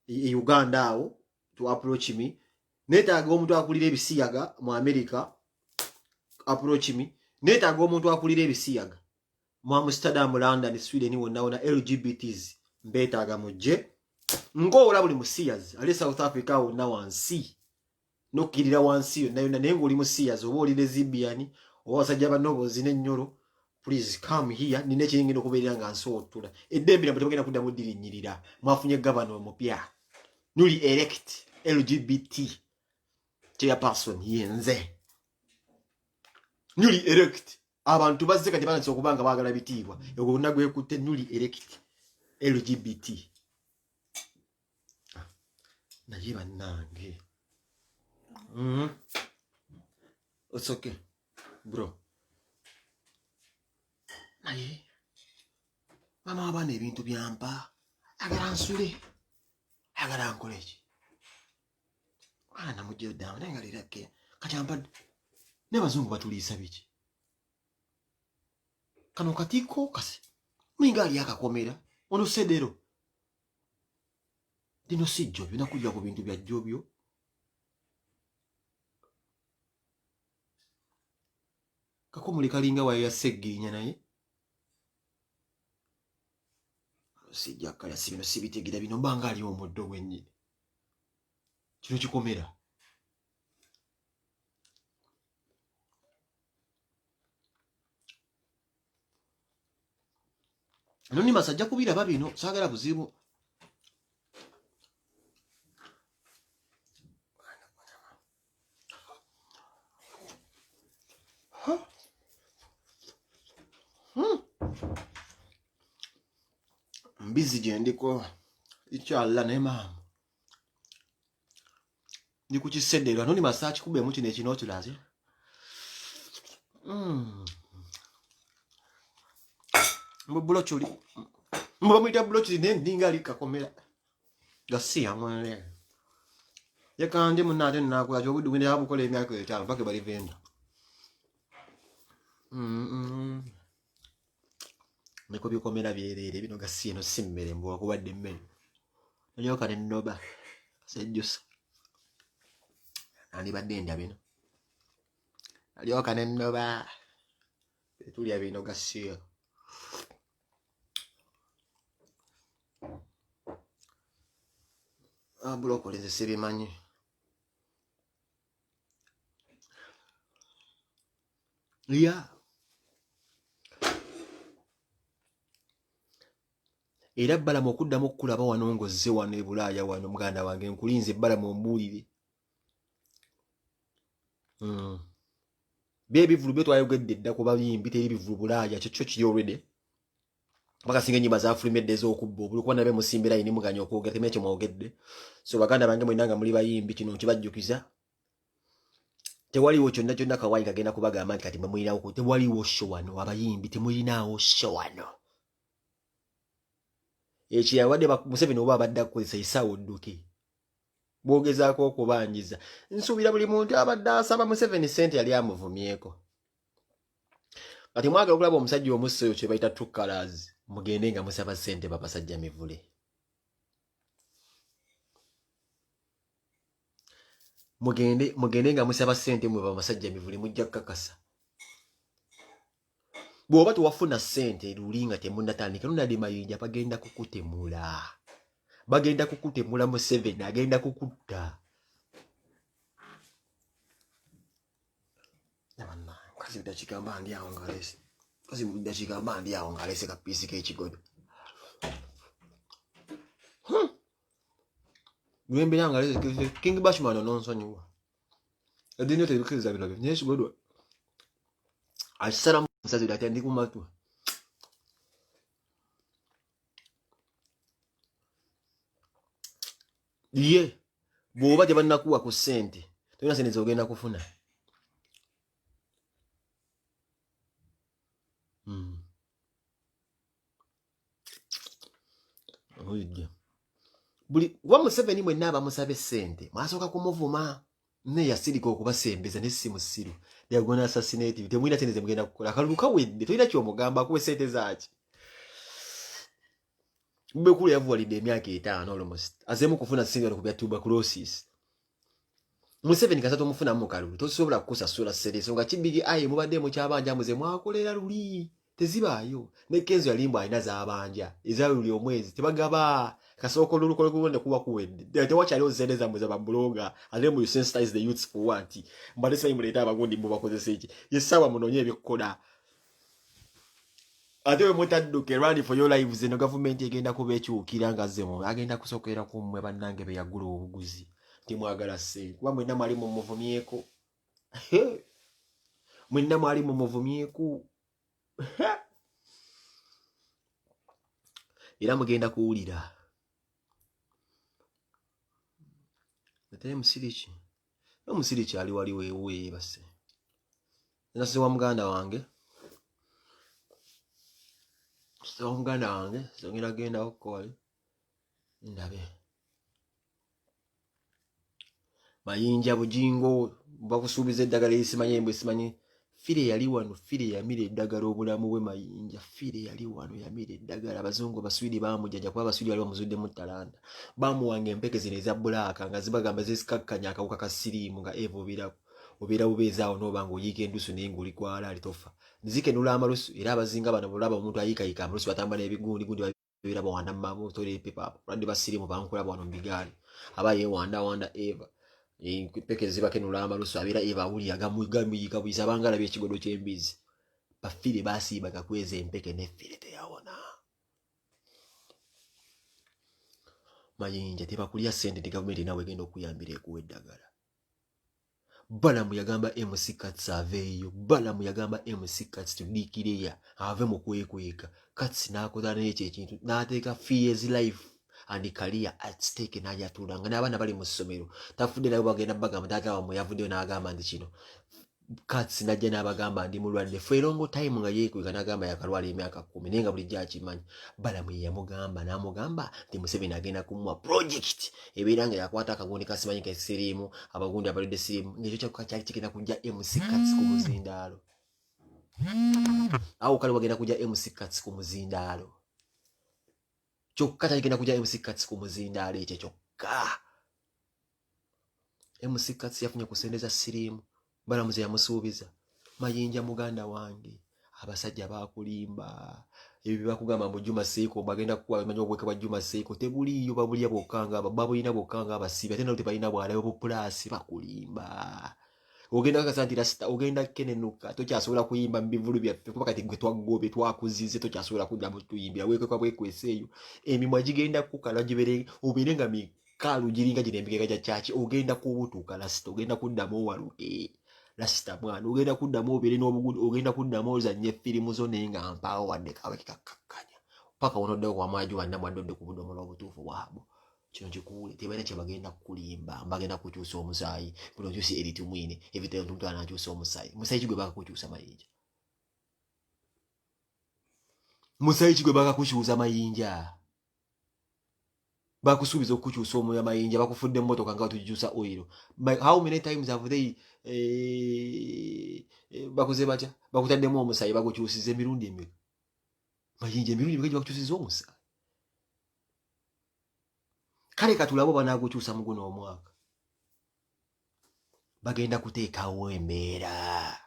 e Uganda awo to approach me. Netaaga omuntu akulira ebisiyaga mu America. Approach me. Netaaga omuntu akulira ebisiyaga mu Amsterdam, London, Sweden wonna LGBTs mbetaaga mujje. Ng'ola buli musiyaz ali South Africa wonna wansi nokkirira wansi yonna naye ng'oli musiyaz oba oli lesbian oba basajja bannoboozi n'ennyolo, please come here. Nina ekiyingiro okubeerera nga nsootula eddembe lyabwe tebagenda kuddamu ddirinnyirira. Mwafunye gavana omupya newly elect LGBT chairperson yenze. Newly elect abantu bazze kati banatse okubanga baagala bitiibwa egwo gonna gwekutte newly elect LGBT. Naye bannange it's okay bro. Naye mama abaana ebintu byampa agala nsule agala nkole ki ana namujja oddamu naye nga lirake kati ampadde n'abazungu batuliisa biki kano katiko kasi mulinga ali akakomera ono sedero dino sijjo byonna kujja ku bintu bya jjobyo. Kakomuli kalinga wayo yaseggirinya naye sijja kala si bino sibitegira bino mbanga ali omuddo gwennyini kino kikomera. Noni masajja kubiraba bino saagala buzibu. Mbizi gyendiko ikyalla ne maama ndi ku kisedde ano ni masaaki kubemu kino ekino kiraze mbulokuli mbamwita bulokuli nendinga likakomera gasiya mwene yakandi munate nakula kyobudde gwende abukola emyaka 5 mpaka bali venda niko bikomera byerere bino gasiya no simmere mbo kubadde mmere nyoka ne noba sejjusa ani badde ndya bino alyoka ne noba tulya bino gasiya bulokoli nze sibimanyi era Balamu okuddamu okulaba wano ng'ozze wano e Bulaaya wano muganda wange nkulinze Balamu ombuulire byebivulu byo twayogedde dda ku bayimbi teri bivulu Bulaaya kyo kiri already bakasinga ennyimba za Afrimedde ez'okubba obuli kuba nabe musimbira yini muganya okwogera temenya kye mwogedde so baganda bange mwenna nga muli bayimbi kino nkibajjukiza tewaliwo kyonna Kawai kagenda kubagamba nti kati mwe mulinawo tewaliwo sho wano abayimbi temulinaawo sho wano ekiyawadde Museveni oba abadde akukozesa esaawa odduke bwogezaako okubanjiza nsuubira buli muntu abadde asaba Museveni ssente yali amuvumyeko kati mwagala okulaba omusajja omusso kye bayita true colors mugende nga musaba ssente babasajja mivule mugende nga musaba ssente mwe babasajja mivule mujja kukakasa bw'oba tewafuna ssente luli nga temunnatandika Ronald Mayinja bagenda kukutemula Museveni agenda kukutta kazi mudakigamba ndi awo ng'alese kapiisi k'ekigodo gwembera ng'alese King Bashman nonsonyiwa eddiini yo tebikkiriza bino byo naye ekigodo akisalamu musazi ate ndi kumatu ye bw'oba tebannakuwa ku ssente tolina sente zogenda kufuna buli wa Museveni mwenna abamusaba essente mwasooka kumuvuma ne yasirika okubasembeza ne si musiru yagona assassinate temwina sente zemugenda kukola akalulu kawedde tolina kyomugamba akuwa essente zaaki mbekulu yavuwalidde emyaka 5 almost azemu kufuna ssente wano ku bya tuberculosis Museveni kasa tomufunamu mu kalulu tosobola kukusasula ssente ensonga kibiri aye mubadde mu kyabanja muze mwakolera luli tezibaayo ne Kenzo yalimba alina z'abanja ezaluli omwezi tebagaba kasoko lulukole kubonde kuba kuwedde tewakyaliwo ssente zammwe za babuloga ate mu sensitize the youths for what mbadde simanyi muleeta abagundi mubakozesa eki yessaawa munoonye ebikukola ate we mutadduke run for your lives eno gavumenti egenda kuba ekyukira nga zemo agenda kusokera ku mmwe bannange be yagula obuguzi timwagala ssente kuba mwenna mwali mumuvumyeko mwenna mwali mumuvumyeko era mugenda kuwulira ate musiriki omusiriki ali waliwo ewe base nasiwa muganda wange songera genda okukola ndabe Mayinja bujingo bakusuubiza eddagala erisimanyi embwe simanyi fire yali wano fire yamira eddagala obulamu bwe Mayinja fire yali wano yamira eddagala abazungu baswidi bamujjaja kuba abaswidi wali bamuzuddemu talanta bamuwanga empeke zino eza bbulaaka nga zibagamba zezikakkanya akawuka ka siriimu nga eva obeera bubeezaawo n'oba ng'oyiika endusu naye ng'olikwala alitofa zikenula amalusu era abazinga bano bulaba omuntu ayiikayika amalusu batamba n'ebigundi gundi babeera bawanda mu mamotole epepa badde basiriimu bankulaba wano mu bigaali aba yeewandawanda eva empeke zibakenula amalusu abeera eva awuli agamuyiika buyisa abanga alabye ekigodo ky'embizi bafire basiibaga kweza empeke neffire teyawona Mayinja tebakulya ssente nti gavumenti nawe egenda okuyambira ekuwa eddagala Balamu yagamba MC Katsi aveeyo. Balamu yagamba MC Katsi tudikireya ave mu kwekweka. Katsi n'akola n'ekyo ekintu n'ateeka Fear's life and career at stake n'ajatulanga n'abaana bali mu ssomero. Tafudde nabo bagenda bagamba taata wamwe yavuddeyo n'agamba nti kino. Katsi najja n'abagamba ndi mulwadde for a long time nga yeekweka n'agamba yakalwala emyaka 10 naye nga bulijjo akimanyi. Balamu ye yamugamba n'amugamba nti Museveni agenda kumuwa project ebeera nga yakwata akagundi kasimanyi kesiriimu abagundi abalidde siriimu ng'ekyo kyali kigenda kujja MC Katsi ku muzindaalo. Awo kale wagenda kujja MC Katsi ku muzindaalo. Kyokka kyagenda kujja MC Katsi ku muzindaalo ekyo kyokka. MC Katsi yafunye kusendeza siriimu. Balamu ze yamusuubiza. Mayinja muganda wange. Abasajja bakulimba. Ebyo bakugamba mu Juma Seiko bagenda kuwa manyo obweke bwa Juma Seiko tebuliyo babulya bokanga babulina bokanga abasibe ate no tebalina bwala bo plus bakulimba. Ogenda kasanti rasta ogenda kenenuka tokyasobola kuyimba mbivulu byaffe kuba kati gwe twagobe twakuzize tokyasobola kuddamu tuyimbira weke kwa bwekweseeyo emimwa gigenda kukala gibere obirenga mikalu giringa girembekeka gya chachi ogenda kubutuka rasta ogenda kuddamu waluke. Lasita mwana ogenda kuddamu obere n'obugudu ogenda kuddamu ozanye firimu zo nenga mpaawo wadde kawe kikakkanya paka onoddewo kwa mwaju wanna mwadodde ku budomola obutuufu bwabo kino kikuule tebalina kye bagenda kukulimba bagenda kukyusa omusaayi buno kyusi eritumwine ebitero omuntu anakyusa omusaayi musaayi kigwe bakakukyusa mayinja musaayi kigwe bakakukyusa mayinja bakusubiza okukyusa omuya mayinja bakufudde mmotoka nga tukyusa oil. How many times have they bakuze batya bakutaddemu omusaayi bakukyusiza emirundi emeka mayinja emirundi emeka bakukyusiza omusaayi kale katulabo banaagukyusa mu guno omwaka bagenda kuteekawo embeera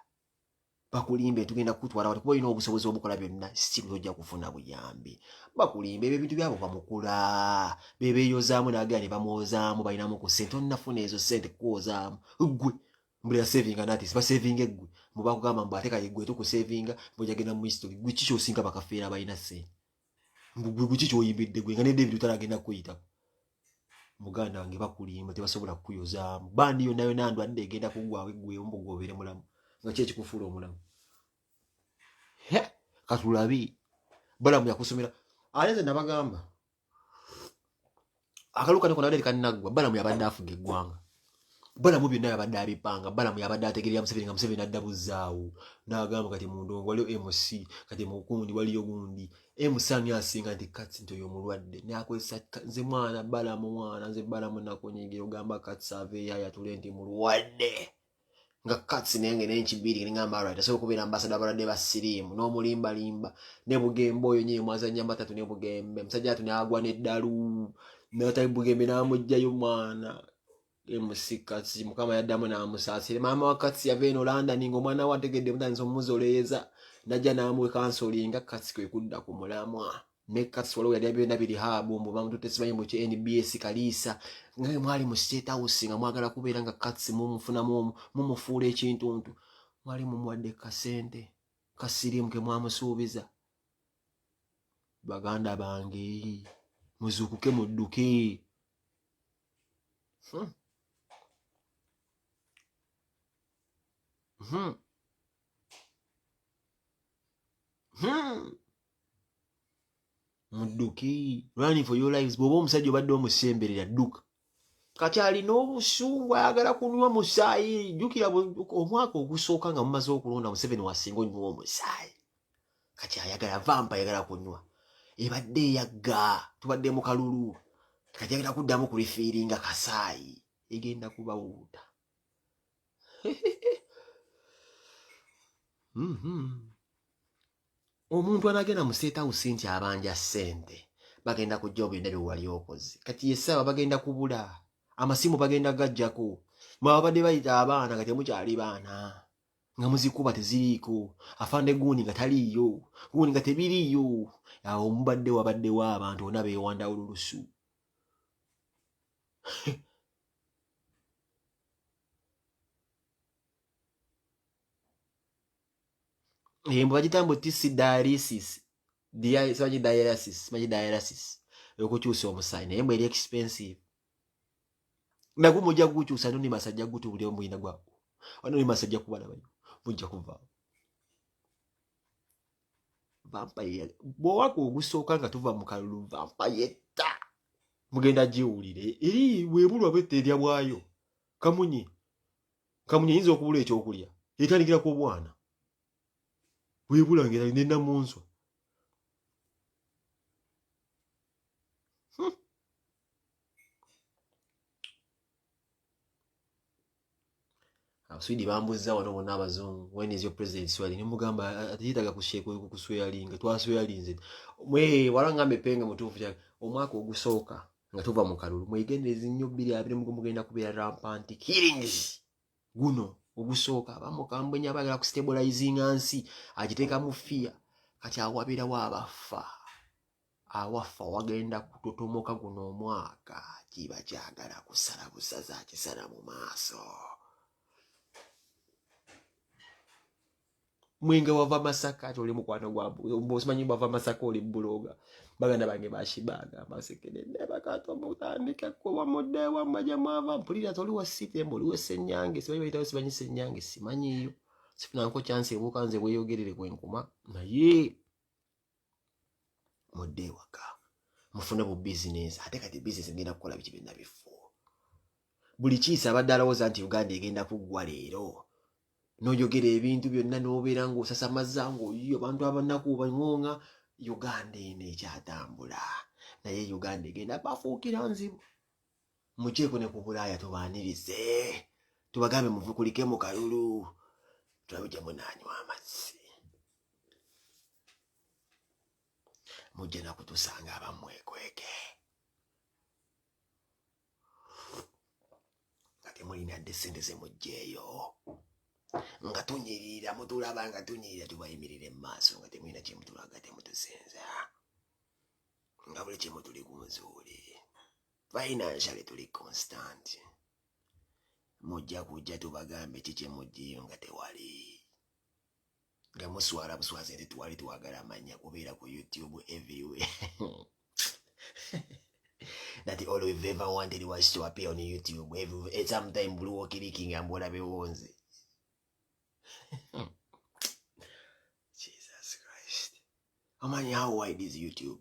bakulimbe tugenda kutwala watu kuba olina obusobozi obukola byonna still ojja kufuna buyambi bakulimbe ebyo ebintu byabo bamukula bebeeyozaamu n'agera ne bamwozaamu balinamu ku ssente onnafuna ezo ssente kuwozaamu ggwe mbuli yasevinga nati sibasevinga eggwe mubakugamba mbu ate kale ggwe tukusevinga mbwejagenda mu history gwe kiki osinga bakafeera balina ssente gwe kiki kyoyimbidde gwe nga ne David talagenda kuyitako muganda wange bakulimba tebasobola kukuyozaamu bandi yonna yonna ndwadde egenda kuggwawo eggwe ombugobere mulamu nga kye kikufuula omulamu katulabi Balamu yakusomera aleze nabagamba akaluka neko nabadde kannaggwa Balamu yabadde afuga eggwanga Balamu byonna yabadde abipanga Balamu yabadde ategerera Museveni nga Museveni adda buzaawo n'agamba kati mu ndongo waliyo MC kati mu kundi waliyo gundi MC ani asinga nti Katsi nti oyo mulwadde n'akozesa nze mwana Balamu mwana nze Balamu nakunyigira ogamba Katsi aveeyo ayatule nti mulwadde nga Katsi nenge n'enkibiri ngamba right asobola kubeera ambassador abalwadde ba siriimu n'omulimba limba ne Bugembe oyo nyine mwazanya matatu ne Bugembe musajja atu n'agwa n'eddalu n'atayi Bugembe n'amugjayo mwana MC Katsi mukama yaddamu n'amusaasira maama wa Katsi yava eno London ng'omwana we ategedde mutandisa omumuzoleeza najja n'amuwe kansolinga Katsi kwe kudda ku mulamwa ne Katsi waliwo yali abyonna biri haabu mbu bamututte simanyi mu NBS Kaliisa nga mwali mu State House nga mwagala kubeera nga Katsi mumufunamu mumufuula ekintuntu mwali mumuwadde kasente kasiriimu ke mwamusuubiza baganda bange muzuukuke mudduke mudduki running for your lives bw'oba omusajja obadde omusemberera dduka kati alina obusungu ayagala kunywa musaayi jjukira omwaka ogusooka nga mumaze okulonda Museveni wasinga onywa omusaayi kati ayagala vampa ayagala kunywa ebadde eyagga tubadde mu kalulu kati ayagala kuddamu ku lifiiringa kasaayi egenda kubawuuta omuntu anagenda mu State House nti abanja ssente bagenda kujja obuyenda bye wali okoze kati yesaba bagenda kubula amasimu bagenda gajjako mwabadde bayita abaana nga temukyali baana nga muzikuba teziriiko afande guuni nga taliiyo guuni nga tebiriiyo awo mubadde wabaddewo abantu bonna beewanda olulusu Mbu bagitambo tisi dialysis okukyusa omusaayi naye mbu eri expensive nagwo mujja gukyusa noni masajja gutubulira omuyina gwako Wano ni masajja kubala bayo. Mujja kuva. Vampire. Bwako ogusooka nga tuva mu kalulu vampire ta. Mugenda jiwulire. Eri webulwa bwette erya bwayo. Kamunye yinza okubula ekyokulya. Etandikira ku bwana. Webula ngera nena munswa. Abaswidi bambuza wano bonna abazungu. When is your president swali? Nimugamba atiyitaga kusheeko kusweyalinga. Twasweyalinze. Mwe walangambe penga mutuufu ya omwaka ogusooka nga tuva mu kalulu. Mwegendereza nnyo 2020 mugenda kubeera rampant killings. Guno ogusooka abamukambwenya bagala ku stabilizing ansi agiteeka mu fear kati awabira wabafa. Awafa wagenda kutotomoka guno omwaka kiba kyagala kusala busaza kisala mu maaso. Mwinga wava Masaka ati oli mukwano gwa mbosimanyi bava Masaka oli buloga baganda bange bashibaga basekede bakato mutandika kuba mudewa maja mwava mpulira toli wa site mboli wesenyange sibanyi bayita sibanyi senyange simanyi yo sifuna nko chance ebukanze weyogerere kwenkuma naye mudewa ka mufuna bu business ate kati business ngenda kukola bichi binna bifo buli kisa badala woza anti Uganda egenda kugwa leero. Noyogera ebintu byonna n'obeera ng'osasamaza ng'oyo abantu abanaku bangonga Uganda eno ekyatambula naye Uganda egenda bafuukira nzibu. Mukyeko ne ku Bulaaya tubaanirize tubagambe muvukulike mu kalulu tulabujja munanywa amazzi mujja na kutusanga abamwekweke kati mulina dde ssente ze mujjeeyo nga tunyirira mutulaba nga tunyirira tubayimirire mu maaso nga temulina kyemutulaga temutusinza nga buli kimu tuli ku muzuuli financially tuli constant mujja kujja tubagambe kiki mujjiyo nga tewali nga muswala buswazi nti twali twagala amanya kubeera ku YouTube everywhere that all we've ever wanted was to appear on YouTube everywhere sometime blue clicking and whatever wonze. Jesus Christ. Amanyi how wide is YouTube?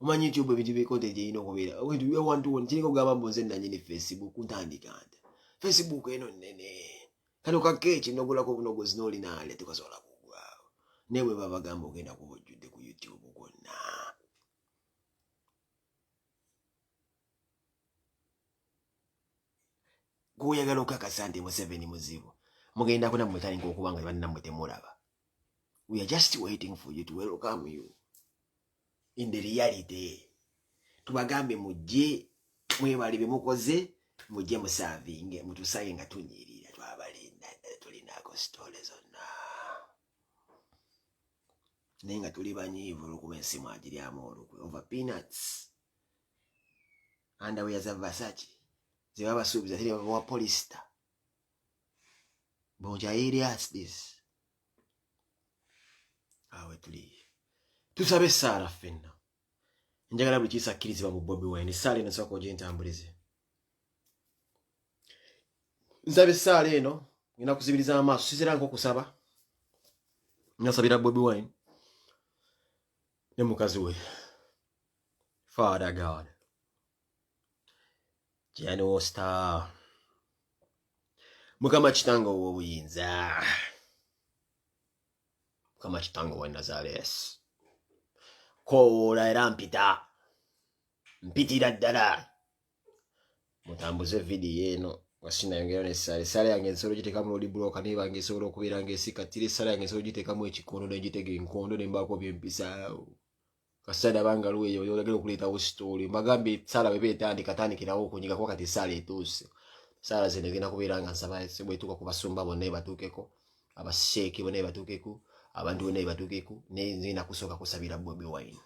Amanyi YouTube ebintu bikote je ino kubeera. We want to nchini kugamba mbonze nanyini Facebook ntandikanda. Facebook eno nene. Kano kakechi nogula ko bunogozi noli nale tukasola kugwa. Newe baba gamba ogenda kubojjudde ku YouTube gonna. Kuyagala okakasa nti Museveni muzibu. Mugenda kuna mutani ngokubanga banna mutemulaba. We are just waiting for you to welcome you in the reality. Tubagambe mujje mwebali bemukoze mujje musavinge mutusaye nga tunyirira twabalinda tulinako stories zonna. Nenga tuli banyivu lukumensi mwajiri amolukwe over peanuts. Underwear za Versace. Zibaba subiza zile wa Polista. Bonja areas this. Awe tuli. Tusabe Sara fenna. Njagala buli kisa akkiriza mu Bobi Wine. Sara eno soko je ntambulize. Nsabe Sara eno ngina kuzibiriza amaaso sizira nko kusaba. Nasabira Bobi Wine. Ne mukazi we. Father God. Jano star. Mukama kitango w'obuyinza. Mukama kitango wa Nazareth. Kola era mpita. Mpitira ddala. Mutambuze video eno. Wasina yongera ne sale yange nsolo giteka mu libroka niba ngesobola okubeera ng'esikatire sale yange nsolo giteka mu ekikondo n'egitega enkondo n'embaako by'empisaawo. Kasada bangaluwe eyo yolagera okuleetawo story. Mbagambe sala bwe betandikirawo okunyiga kwa kati sala etuuse. Sala zino gena kubeera nga nsaba bwetuuka ku basumba bonna ebatuukeko. Abasheeki bonna ebatuukeko. Abantu bonna ebatuukeko. Nzina kusooka kusabira Bobi Wine.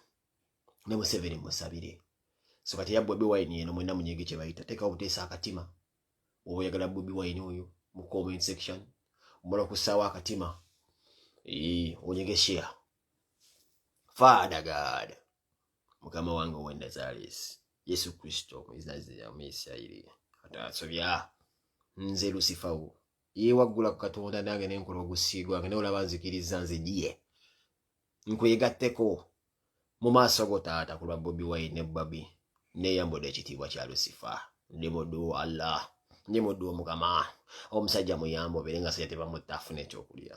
Ne Museveni musabire. So kati ya Bobi Wine eno mwena munyege kye bayita. Teka obuteesa akatima. Oyagala Bobi Wine oyo mu comment section. Mbola kusaawa akatima. Onyege share. Father God. Mukama wange wa Nazareth. Yesu Kristo mwizazi ya Mesiya ili. Atasobya nze Lucifer ye waggula ku Katonda nange nenkola ogusiigwa nga olaba nzikiriza nze diye nkwegatteko mu maaso go taata ku lwa Bobi Wine ne Bobby neeyambudde ekitiibwa kya Lucifer ndi muddu wa Allah ndi muddu Mukama omusajja muyambe obeere nga sajja tebamutta afuna ekyokulya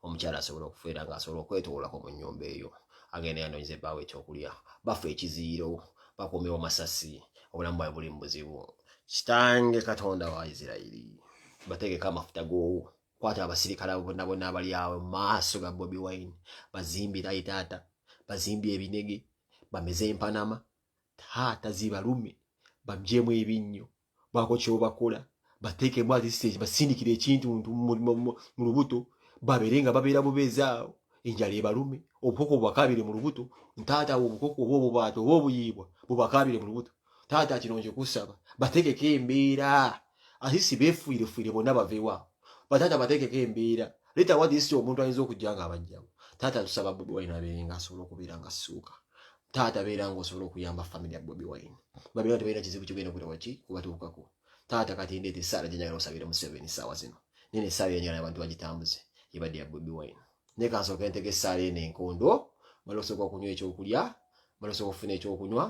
omukyala asobola okufiira nga asobola okwetoolako mu nnyumba eyo agenda yanoonyeza ebbaawo ekyokulya bafa ekiziiro bakuumewo masasi obulamu bwawe buli mu buzibu kitange Katonda wa Isirayiri bategeka amafuta go kwata abasirikale bonna bonna abali awo mu maaso ga Bobi Wine bazimbira taata bazimbye ebinege bameze empanama taata zibalume babyemu ebinnyo bako kyobakola bateekemu ati basindikira ekintu mu lubuto babeerenga babeera bubeezaawo enjala ebalume obukoko bubakabire mu lubuto ntaata obukoko oba obubaato oba obuyiibwa bubakabire mu lubuto taata kirungi kusaba bateekeko embeera asisi beefuire bonna baveewa bataata bateekeko embeera leta wadisi omuntu ayinza okujja nga abajjawo taata tusaba Bobi Wine abeere nga asobola okubeera nga assuuka taata beera nga osobola okuyamba family ya Bobi Wine babeera tebalina kizibu kigenda okula waki kubatuukako taata kati ndeeta essaala gye njagala osabire mu 7 ssaawa zino nene essaala yenjagala abantu bagitambuze ebadde ya Bobi Wine ne kansooka entega essaala eno enkondo mala osooka okunywa ekyokulya mala osooka okufuna ekyokunywa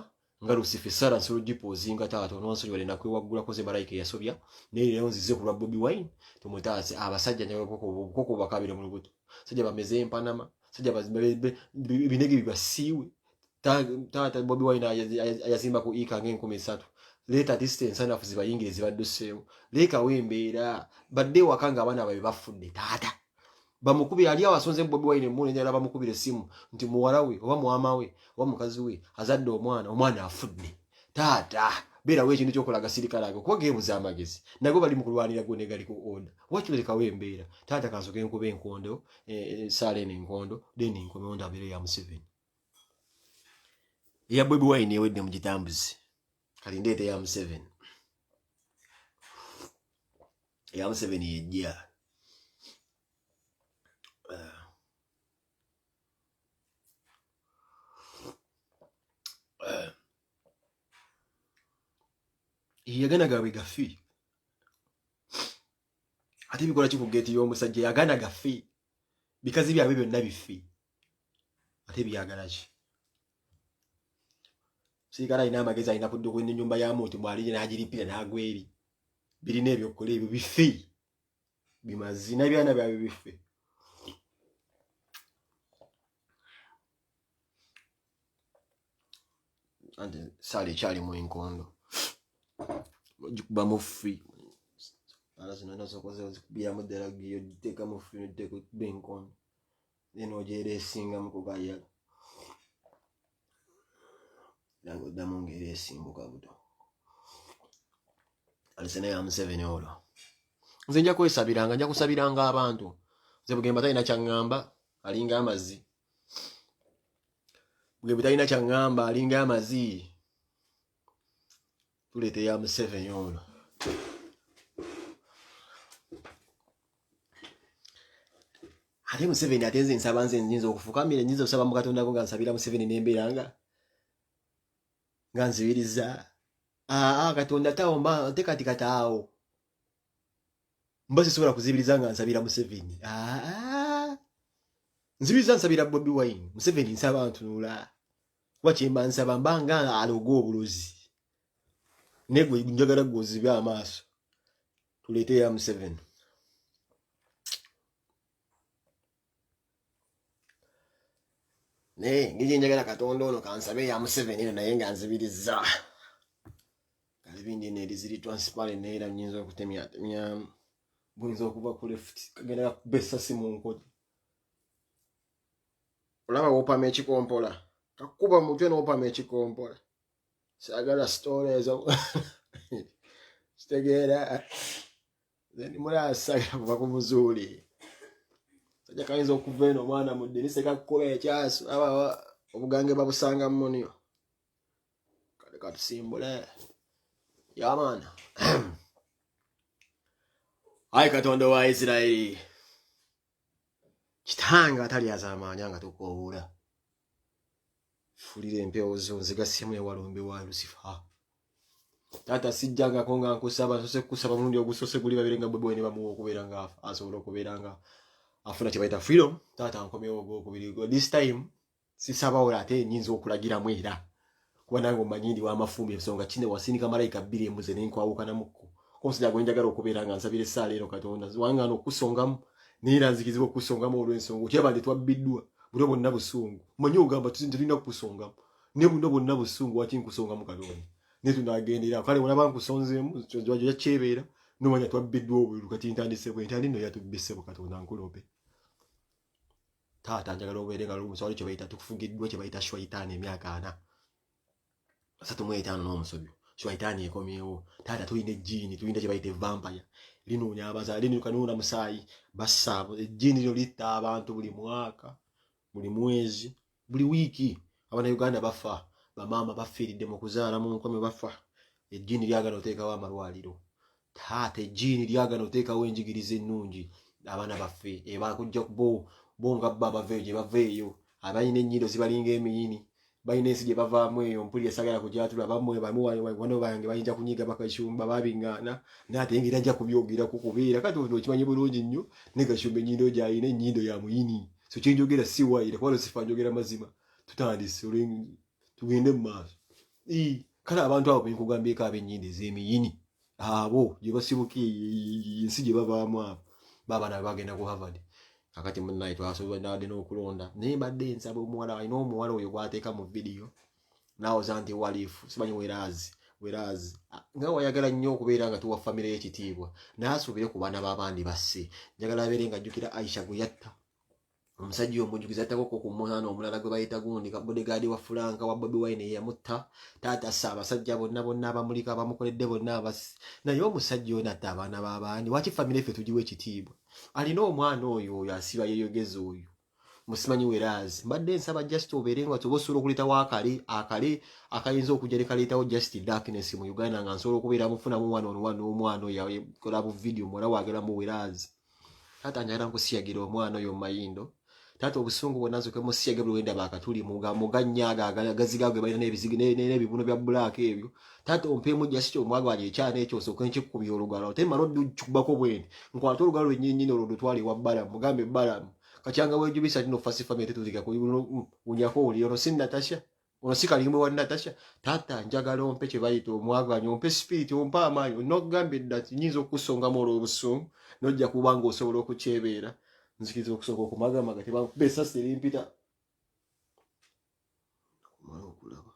nga Lucifer essaala nsobola ogipoozinga taata ononsonyiwa nakwewaggulako ze malayika eyasobya naye leero nzize ku lwa Bobi Wine tumutaase abasajja njagala obukoko bubakabire mu lubuto sajja bameze empanama sajja binege bibasiiwe taata Bobi Wine ayazimba ku ika nga 3,000 leeta distance anafu zibayingire zibadduseewo leekawo embeera badde waka nga abaana babe bafudde taata bamukubire ali awasonze Bobi Wine mune njala bamukubire simu nti muwala we oba mwama we oba mukazi we azadde omwana afudde taata beerawo ekintu kyokolaga sirikale ago kuba geebuza amagezi nago bali mu kulwanira gwe ne gali ku order wakirekawo embeera taata kansoka enkuba enkondo saala eno enkondo then enkomewo ndabire ya Museveni eya Bobi Wine ewedde mu gitambuzi kati ndeete ya Museveni eya Museveni yejja yagana gawe gafi ate bikola kikugeeti y'omusajja yagana gafi bikazi byawe byonna bifi ate byagala ki sirikale alina amagezi alina kudda okwenda ennyumba ya muntu mwalije n'agiripira n'agweri birina ebyokukola ebyo bifi bimazi n'ebyana byabwe bifi anti saali ekyalimu enkondo ogikuba mu ffi ala zino nazokoze ozikubiramu ddala giyo giteeka mu ffi noddeeka okuba enkondo then ogyera esingamu kugayala nange oddamu ng'era esimbuka buto alisena ya Museveni olwo nze nja kwesabiranga nja kusabiranga abantu nze Bugembe talina kyaŋŋamba alinga amazzi Bugembe talina kyaŋŋamba alinga amazzi tuleete ya Museveni olwo ate Museveni ate nze nsaba nze nyinza okufukamira nyinza okusaba mu Katonda ngo nga nsabira Museveni n'embeera nga nzibiriza Katonda tawo ate kati kataawo mba sisobola kuzibiriza nga nsabira Museveni nzibiriza nsabira Bobi Wine Museveni nsaba ntunula kuba kyemba nsaba mbanga aloga obulozi negwe njagala gwozibe amaaso tuleete ya Museveni ngije njagala Katonda ono kansabe ya Museveni eno naye nga nzibiriza kale bindi neeri ziri transparent neera nyinza okutemya buyinza okuva ku left kagenda kuba essasi mu nkoji olaba wopama ekikompola kakuba mutwe n'opama ekikompola saagala story ezo kitegeera then mulaasagala kuva ku muzuuli sajja kayinza okuva eno omwana mu ddirisa kakukuba ekyaso aba obugange babusanga mu muniyo kale katusimbule yamaana ayi Katonda wa Isirayiri kitanga atali azamaanya nga tukoowula fulira empewo zo nzigasimu ewalumbi wa Lucifer Tata sijjanga konga nkusaba sose kusaba mulundi ogusose guli babirenga bwe ne bamuwa okubeera nga asobola okubeera nga afuna kye bayita freedom. Tata nkomyewo ogwokubiri. This time sisabawo ate nyinza okulagiramu era kuba nange omanyi ndi w'amafumbi ensonga kine wasindika malayika bbiri embuze nenkwawukanamuko konsida gwe njagala okubeera nga nsabira essaala ero Katonda wangana okusongamu neera nzikizibwa okusongamu olw'ensonga okyabadde twabbiddwa buno bonna busungu manyi ogamba tulina kukusongamu ne buno bonna busungu waki nkusongamu Katonda ne tunagendera kale olaba nkusonzeemu yakyebeera nomanya twabbiddwa obweru kati ntandise bwe ntandi nno yatubbisebo Katonda nkulope. Taata njagala obeere nga lumusawali kye bayita tukufugiddwa kye bayita shwaitaani emyaka 4 35 n'omusobyo shwaitaani ekomyewo. Taata tulina ejjiini tulina kye bayita vampire linoonya abazaale linukanuuna musaayi bassaabo ejjiini lyo litta abantu buli mwaka buli mwezi buli wiiki. Abannayuganda bafa bamaama bafiiridde mu kuzaala mu nkomyo bafa. Ejjiini lyagala oteekawo amalwaliro. Taata ejjiini lyagala oteekawo enjigiriza ennungi abaana baffe ebakujja bo nga bba baveeyo gye baveeyo abalina ennyindo zibalinga emiyini balina ensi gye bavaamu eyo mpuli esagala kugyatula bamwe wano bange bayinza kunyiga bakashumba babiŋŋaana naate ngeri ajja kubyogeraku kubeera kati ono okimanyi bulungi nnyo ne Kashumba ennyindo gy'alina ennyindo ya muyini so kyenjogera si waire kubanga sifa njogera mazima tutandise tugende mu maaso. Kale abantu abo benkugambyeko ab'ennyindo ez'emiyini abo gye basibuka ensi gye bavaamu abo baabana bagenda ku Harvard. Kakati munnaye twasobola nade n'okulonda naye mbadde nsaba omuwala alina omuwala oyo gwateeka mu vidiyo nawoza nti walifu simanyi werazi nga wayagala nnyo okubeera nga tuwa famire y'ekitiibwa naye asobole ku baana b'abandi basse. Njagala abeere nga ajjukira Aisha gwe yatta omusajja omujjukiza attako ku mwana omulala gwe bayita gundi bodegaadi wa Franka wa Bobi Wine yamutta. Taata assa abasajja bonna abamulika abamukoledde bonna abasi naye omusajja ono atta abaana b'abandi waki famire ffe tugiwa ekitiibwa. Alina omwana oyo asiba yeeyogeza oyo musimanyi werazi mbadde nsaba just obeere nga osobola okuletawo akale akayinza okujja ne kaleetawo just darkness mu Uganda nga nsobola okubeera mufunamu omwana oyo yakola bu vidiyo muwala waagalamu werazi. Taata njagala nkusiyagira omwana oyo mu mayindo. Taata obusungu bwonna nzuke musiyaga buli wenda baakatuli muganyaaga agaziga ge balina n'ebibuno bya black ebyo. Taata ompeemu just omwagwali ekyana ekyo osooka nkikubya olugalo ate mala oddukubako bwendi nkwata olugalo lwennyinnyini olwo lutwale wa Balamu mugambe Balamu kakyanga weejubisa tino fasi family tetuzika kunyako oli ono si Natasha ono si kalimwe wa Natasha. Taata njagala ompe kye bayita omwagwanyi ompe spirit ompe amaanyi nokugambe dda nyinza okusongamu olw'obusungu nojja kuba nga osobola okukyebeera nzikiriza okusooka okumagamaga tebakuba essasi erimpita kumala okulaba.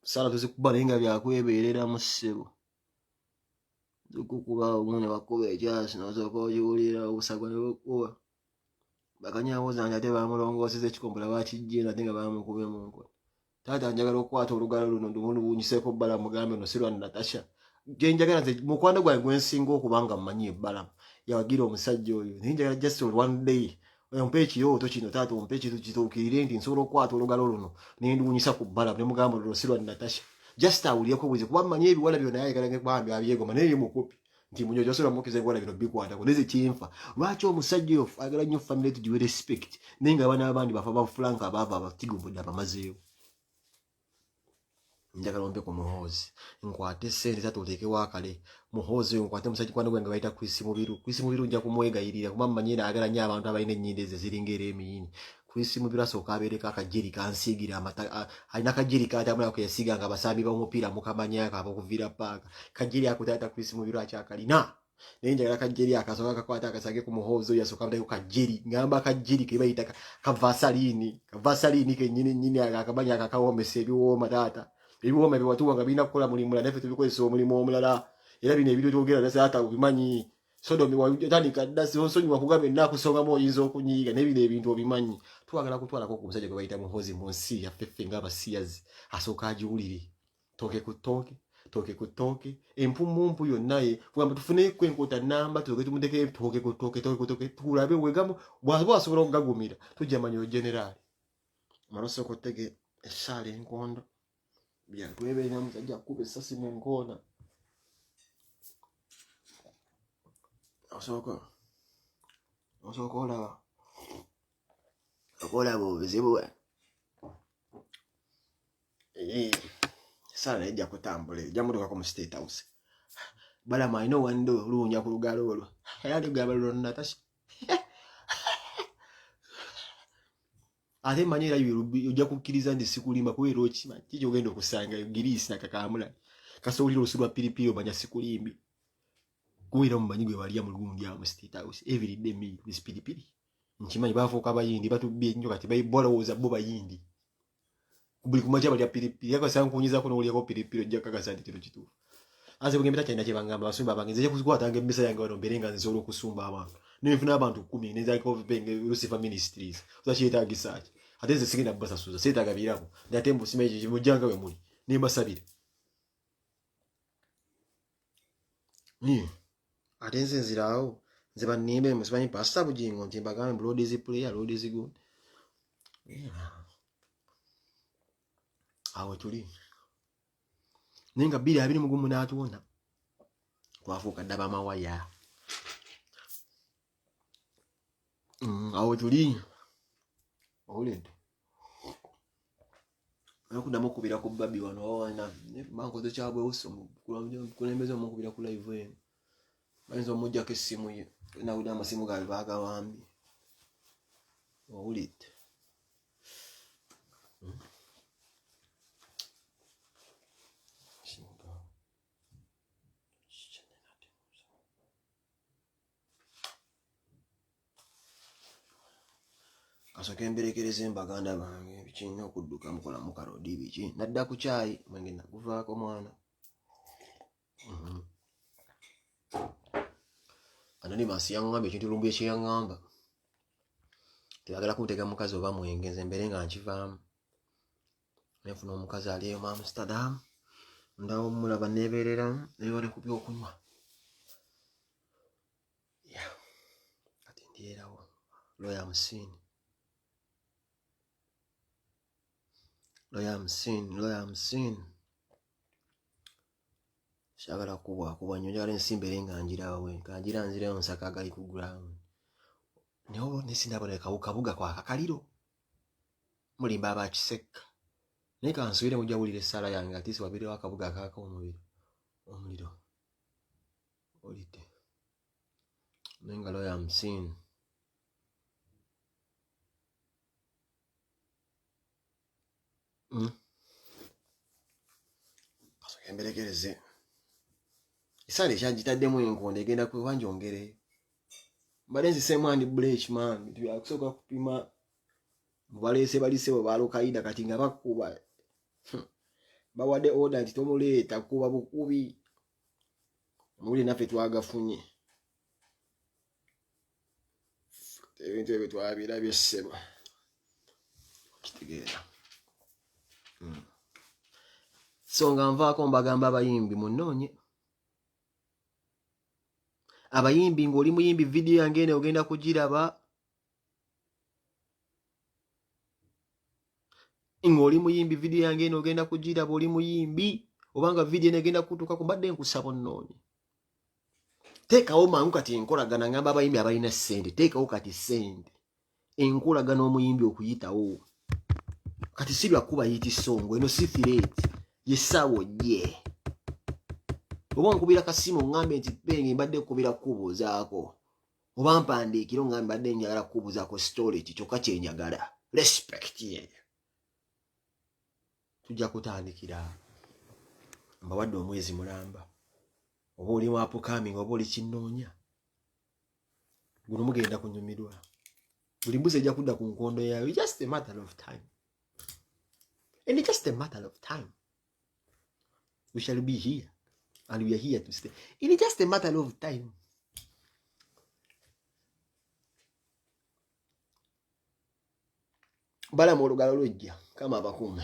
Sala tuzikuba naye nga byakwebeereramu ssebo zikukuba omune bakuba ekyasi nosooka okiwulira obusagwa ne bukuba bakanyaawoza nti ate bamulongooseza ekikombola bakijjeera ate nga bamukube mu nkola. Taata njagala okukwata olugalo luno ndumunyuseeko Balamu mugambe no si lwa Natasha gye njagala nze mukwano gwange gwensinga okubanga mmanyi Balamu yawagira omusajja oyo naye njagala just one day ompe ekirooto kino taata ompe ekintu kituukirire nti nsobola okukwata olugalo luno nenduunyisa ku Balamu ne mugamba luno si lwa Natasha just awulireko bwizi kuba mmanyi ebiwala byonna ayagala ngebambi abyegoma naye mukupi nti munyojo osobola mukiza ebiwala bino bikwatako neze kinfa lwaki omusajja oyo ayagala nnyo family tugiwe respect naye nga abaana abandi bafa ba Franka abaava abatigumudde abamazeewo. Njagala ompe ku Muhoozi nkwate ssente taata oteekewo akale Muhoozi oyo nkwate musajja kwano gwange bayita Chris Mubiru nja kumwegayirira kuba mmanyi naagala nnyo abantu abalina ennyindo ezo ziringa era emiyini. Chris Mubiru asooka abeereko akajeri kansiigira alina akajeri katambula ke yasiiganga abasambi b'omupiira mukamanyako ab'okuviira paaka kajeri ako taata Chris Mubiru akyakalina naye njagala akajeri akasooka akakwata akasage ku Muhoozi oyo asooka abeereko kajeri ngamba akajeri ke bayita kavasaliini kennyini akamanya akakawomesa ebiwooma taata ebiwooma biwatuwa nga birina kukola mulimu mulala naffe tubikozesa omulimu omulala era bino ebiro twogera nasaata obimanyi Sodomi watandika ddasi onsonyiwa kugambe nnakusongamu oyinza okunyiiga naye bino ebintu obimanyi twagala kutwalako ku musajja gwe bayita Muhoozi mu nsi yaffe ffe ng'abasiyazi asooka agiwulire tooke ku ttooke empummumpu yonna ye kugamba tufuneko enkota nnamba tuleke tumuteke tooke ku ttooke tulabe wegamu bw'aba asobola okugagumira tujja manyi ogeneraali malosooka ottege essaala enkondo byatwebeera musajja akuba essasi mu nkoona osooka olaba Okola buzibu. Sana ejja kutambula. Jamutuka ku State House. Bala maino wando lunya ku lugalo olwo. Yali gaba lonna tashi. Ate manyira yurubi ojja kukkiriza ndi sikulimba kuwera okima. Kijjo genda okusanga Girisi nakakamula. Kasoliro osulwa pilipili omanya sikulimbi. Kuwera mumanyi gwe waliya mu lugundi ya mu State House. Every day me this pilipili. Nchimanyi bafuuka bayindi batubye nnyo kati bayibola woza bo bayindi. Buli kumacha bali ya pilipili yako sankunyiza kuno oli yako pilipili ojja kakasa ndi kino kituufu. Ase bugembera kyina kyebangamba basumba bangenze je kuzikwata nge mbisa yange wano mberenga nzolo kusumba abantu. Nifuna abantu 10 neza ko penge Lucifer Ministries. Uzachita gisachi. Ateze sigina basa suza seta gabirako. Ndatembo simeje mujanga we muli. Nimba sabira. Atenze nzirawo. Nzeba nimbe musibanyi pasta bujingo ntimbagambe blood is player load is good. Awo tuli. Ninga bili abiri mugumu natuona. Twafuka daba mawaya. Awo tuli. Olendo. Nakunda kubira ku babi wano wana mango zo kyabwe usomu kulembeza mukubira ku live eno. Banzo mujja ke simu ye na uda masimu gali baga wambi. Olito. Kasoke mberekereze embaganda bange bikinna okudduka mukola mu karodi biki nadda ku chai mwenge nakuvaako mwana. Anani masi yangamba ekintu lumbu ekiyangamba teyagala kuntega mukazi oba mwenge nze mbere nga nkivaamu nefuna omukazi aliyo mu Amsterdam ndawo mulaba neberera nebale ku byokunywa ati ndierawo Lawyer Msini shagala kuba nnyo njagala ensimba erenga njirawe kanjira nzireyo nsaka gali ku ground niho nesindabona kabuga kwa kakaliro mulimba abakiseka naye kansubire mujawulire essala yange ati siwabirewo akabuga akaaka omuliro olite nenga Lawyer Msini kasoke mberekereze isale kyagitaddemu enkonde egenda kwewanjongere mbalenzi semwandi bleach man tubyakusoka kupima mubalese balisebo balokaida kati nga bakuba bawadde order nti tomuleeta kuba bukubi muli naffe twagafunye ebintu ebyo twabirabye ssebo kitegeera. So nga nvaako mbagamba abayimbi munoonye abayimbi ng'oli muyimbi video yange ene ogenda kugiraba ng'oli muyimbi video yange ene ogenda kugiraba oli muyimbi obanga video ene egenda kutuuka kubadde nkusaba nnoonye teekawo mangu kati enkolagana ngamba abayimbi abalina ssente teekawo kati ssente enkolagana omuyimbi okuyitawo kati si lwakuba yiti songo eno si threat yesaawo ye oba nkubira kasimu ngambe nti penge mbadde kubira kubuzaako oba mpandiikiro ngambe mbadde njagala kubuzaako story kyokka kyenyagala respect ye tujja kutandikira mbawadde omwezi mulamba oba oli mu upcoming oba oli kinnoonya guno mugenda kunyumirwa buli mbuzi ejja kudda ku nkondo yayo just a matter of time and it's just a matter of time we shall be here and we are here to stay. It's just a matter of time. Bala mu lugalo lujja kama abakuuma